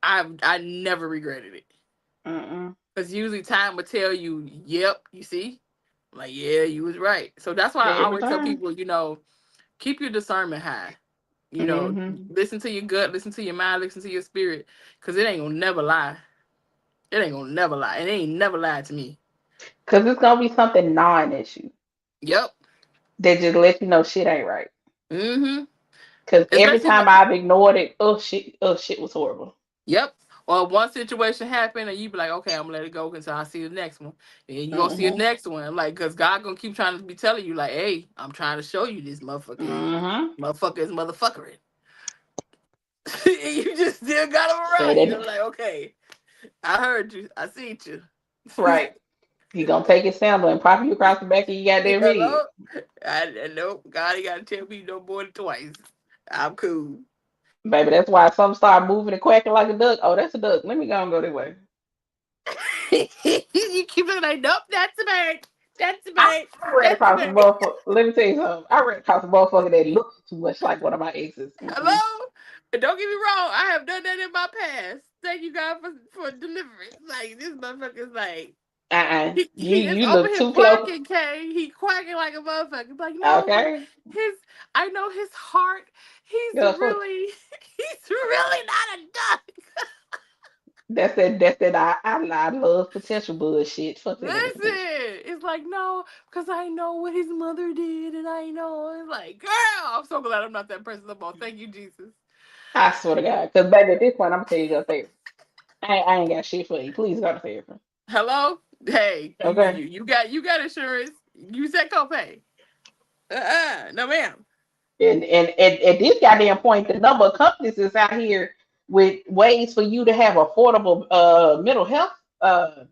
I never regretted it. Mm-mm. Because usually time will tell you, yep, you see? I'm like, yeah, you was right. So that's why I Every always tell time. people, keep your discernment high. Mm-hmm. Listen to your gut, listen to your mind, listen to your spirit. Because it ain't gonna never lie. It ain't gonna never lie. It ain't never lied to me. Cause it's gonna be something gnawing at you Yep. that just let you know shit ain't right. Mm-hmm. Cause every Especially when time I've ignored it, oh shit was horrible. Yep. Or one situation happened and you be like, okay, I'm gonna let it go until I see the next one. And you gonna see the Mm-hmm. next one. Like, cause God gonna keep trying to be telling you, like, hey, I'm trying to show you this Mm-hmm. motherfucker is motherfuckering. And you just still got him Say around. You're that like, okay, I heard you. I seen you. right. He gonna take his sandal and pop you across the back of your goddamn head. Hello? I know God ain't gotta tell me no more than twice. I'm cool. Baby, that's why some start moving and quacking like a duck. Oh, that's a duck. Let me go and go that way. You keep looking like, nope, that's a bird. That's a I, bird. I ran That's a across a bird. motherfucker. Let me tell you something. I ran across a motherfucker that looks too much like one of my exes. Mm-mm. Hello? And don't get me wrong, I have done that in my past. Thank you God for deliverance. Like this motherfucker's like he is You over look here too close. quacking, K. He quacking like a motherfucker. Like, no, but Okay. his I know his heart, he's Yeah, fuck. really he's really not a duck. That's that I love potential bullshit. Fuck that nigga potential. Listen, it's like, no, because I know what his mother did, and I know it's like, girl, I'm so glad I'm not that person no more. Thank you, Jesus. I swear to God. Because baby, at this point, I'm gonna tell you go therapy. I ain't got shit for you. Please go to therapy. Hello? Hey, Okay. you got insurance. Use that copay. No ma'am. And at this goddamn point, the number of companies is out here with ways for you to have affordable mental health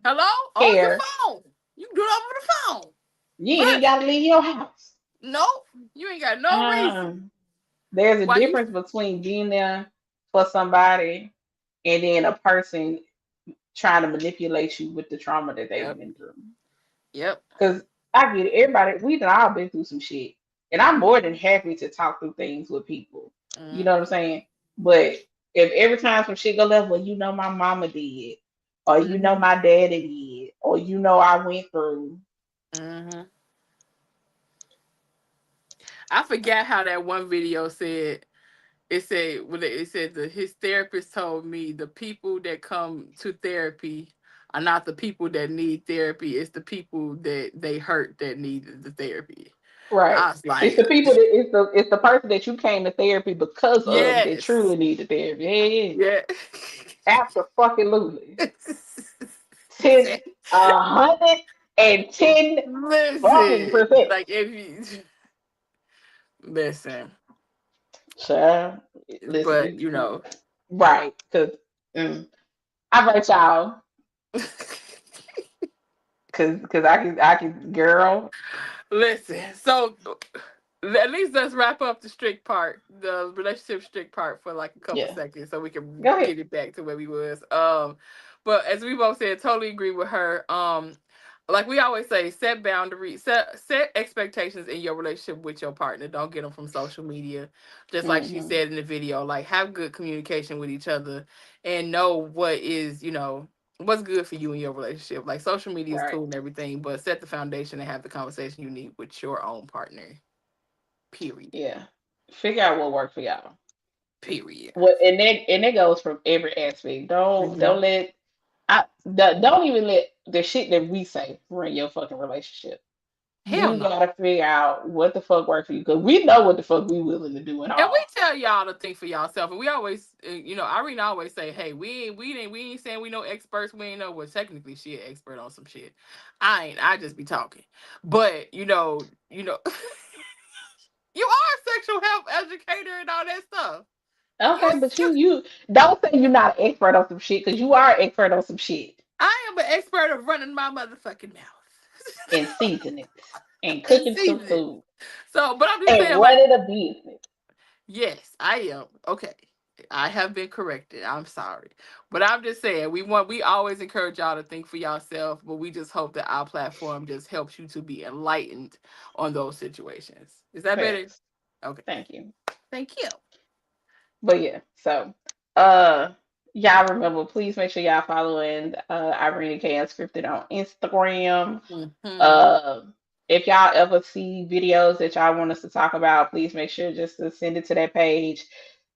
Hello? On your care. phone. You can do it over the phone. You ain't even Virtual. gotta leave your house. Nope. You ain't got no reason. Um, there's a Why difference between being there for somebody and then a person trying to manipulate you with the trauma that they've Yep. been through. Yep. Because I get it, everybody, we've all been through some shit. And I'm more than happy to talk through things with people. You know what I'm Mm-hmm. saying? But if every time some shit go left, well, my mama did, or Mm-hmm. my daddy did, or I went through. Mm-hmm. I forgot how that one video said. It said his therapist told me the people that come to therapy are not the people that need therapy. It's the people that they hurt that need the therapy. Right. I was It's like, the people that it's the person that you came to therapy because of that yes, truly need the therapy. Yeah, yeah. yeah. Absolutely. 110 fucking Listen, percent. like if you listen, Sure. Listen, but you know. right. Because I write y'all. Cause I can, girl. Listen, so at least let's wrap up the strict part, the relationship strict part for like a couple Yeah. seconds so we can Go ahead. get it back to where we was. But as we both said, totally agree with her. Like we always say, set boundaries, set expectations in your relationship with your partner. Don't get them from social media. Just like she Hmm. said in the video, like have good communication with each other and know what is, what's good for you in your relationship. Like social media is Right. cool and everything, but set the foundation and have the conversation you need with your own partner. Period. Yeah. Figure out what worked for y'all. Period. What and that goes from every aspect. Don't Hmm. let don't even let the shit that we say ruin your fucking relationship. Hell You no. gotta figure out what the fuck works for you because we know what the fuck we willing to do and And we all. tell y'all to think for yourself, and we always, Irene always say, "Hey, we ain't saying we know experts. We ain't know. Well, technically, she an expert on some shit. I ain't. I just be talking. But you are a sexual health educator and all that stuff. You, Okay, but you don't say you're not an expert on some shit because you are an expert on some shit I am an expert of running my motherfucking mouth and seasoning and and cooking some seasoning. food So, but I'm just and saying, like, running a business. yes, I am. Okay. I have been corrected. I'm sorry. But I'm just saying we always encourage y'all to think for yourself, but we just hope that our platform just helps you to be enlightened on those situations. Is that better? Facts. Okay. Thank you. Thank you. But yeah, so uh y'all remember, please make sure y'all following Irene K Unscripted on Instagram. Hmm. Uh if y'all ever see videos that y'all want us to talk about, please make sure just to send it to that page.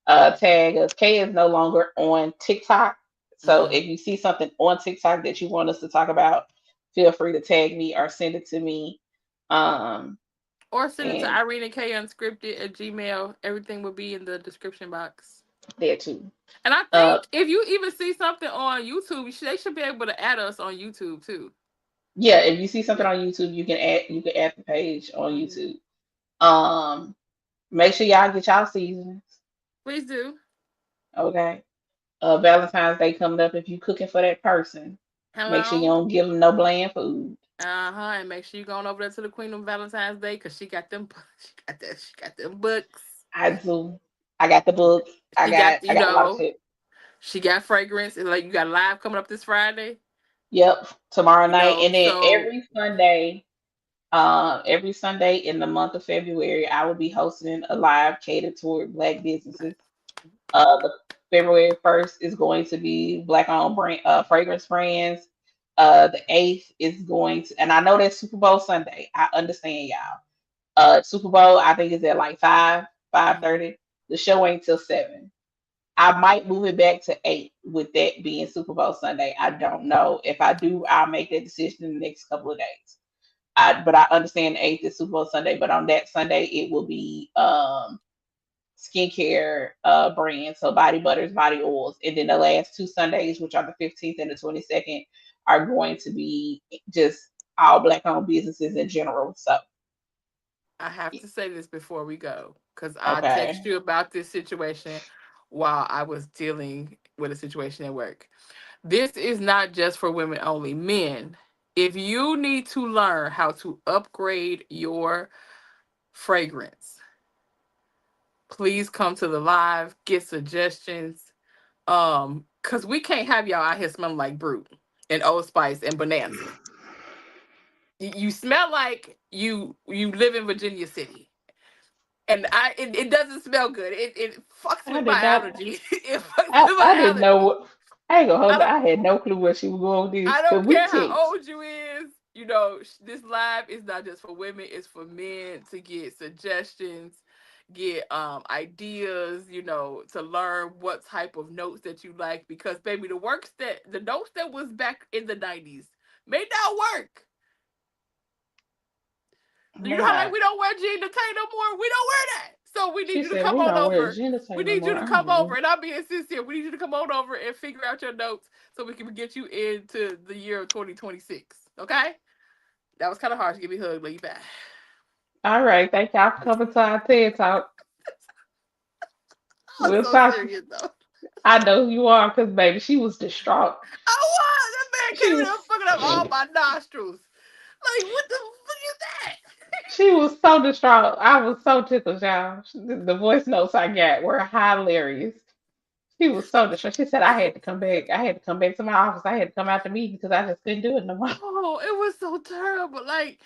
Tag us. K is no longer on TikTok. So Hmm. if you see something on TikTok that you want us to talk about, feel free to tag me or send it to me. Um Or send it to and Irene K Unscripted at Gmail. Everything will be in the description box. there too. And I Uh think if you even see something on YouTube, they should be able to add us on YouTube too. yeah, if you see something Yeah. on YouTube, you can add the page on Hmm. YouTube. Um, make sure y'all get y'all seasonings. Please do. Okay. Valentine's Day coming up. If you cooking for that person, make sure you Hello. don't give them no bland food. Uh-huh. And make sure you going over there to the Queen on Valentine's Day because she got them she got them books. I do. I got the books. I She got, got I got a lot of shit. she got fragrance and like you got live coming up this Friday. Yep. Tomorrow night, and then So every Sunday in the month of February, I will be hosting a live catered toward Black businesses. The February 1st is going to be Black owned brand fragrance brands. The 8th is going to, and I know that's Super Bowl Sunday. I understand y'all. Super Bowl I think is at like 5:30. The show ain't till 7. I might move it back to 8 with that being Super Bowl Sunday. I don't know. If I do, I'll make that decision in the next couple of days. But I understand the 8th is Super Bowl Sunday, but on that Sunday it will be skincare brands, so body butters, body oils, and then the last 2 Sundays, which are the 15th and the 22nd, are going to be just all Black owned businesses in general. So I have to say this before we go because I text okay, you about this situation while I was dealing with a situation at work. This is not just for women only. Men, if you need to learn how to upgrade your fragrance, please come to the live, get suggestions. Cause we can't have y'all out here smelling like Brute and Old Spice and Bonanza. You smell like you live in Virginia City. And it doesn't smell good. It fucks I with my did not. allergy. It fucks I, with my I didn't know allergy. what. I ain't gonna I hold you. don't I had no clue where she was going with this I because don't we care how text. old you is. You know, this live is not just for women, it's for men to get suggestions, get ideas, you know, to learn what type of notes that you like because baby, the notes that was back in the 90s may not work. You know May how like not. we don't wear jean to no more? We don't wear that. So we need She you to said come we on don't wear over. We genitalia no need you more. to I come know. over, and I'm being sincere. We need you to come on over and figure out your notes so we can get you into the year of 2026. Okay? That was kind of hard to give me a hug, lay you back. All right, thank y'all for coming to our TED Talk. I was We'll so talk. serious though. I know who you are because baby, she was distraught. I was. That man She came in was there fucking up all my nostrils. Like, what the fuck is that? she was so distraught. I was so tickled, y'all. The voice notes I got were hilarious. She was so distraught. She said I had to come back. I had to come back to my office. I had to come out the meeting because I just couldn't do it no more. Oh, it was so terrible. Like,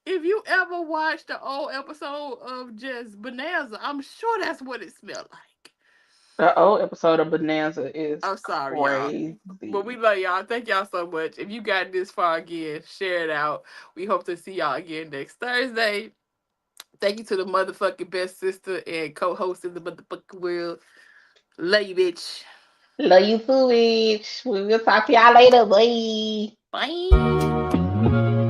if you ever watched the old episode of just Bonanza, I'm sure that's what it smelled like. The old episode of Bonanza is I'm sorry, y'all. But we crazy. love y'all. Thank y'all so much. If you got this far again, share it out. We hope to see y'all again next Thursday. Thank you to the motherfucking best sister and co-host in the motherfucking world. Love you, bitch. Love you too, bitch. We will talk to y'all later. Bye. Bye.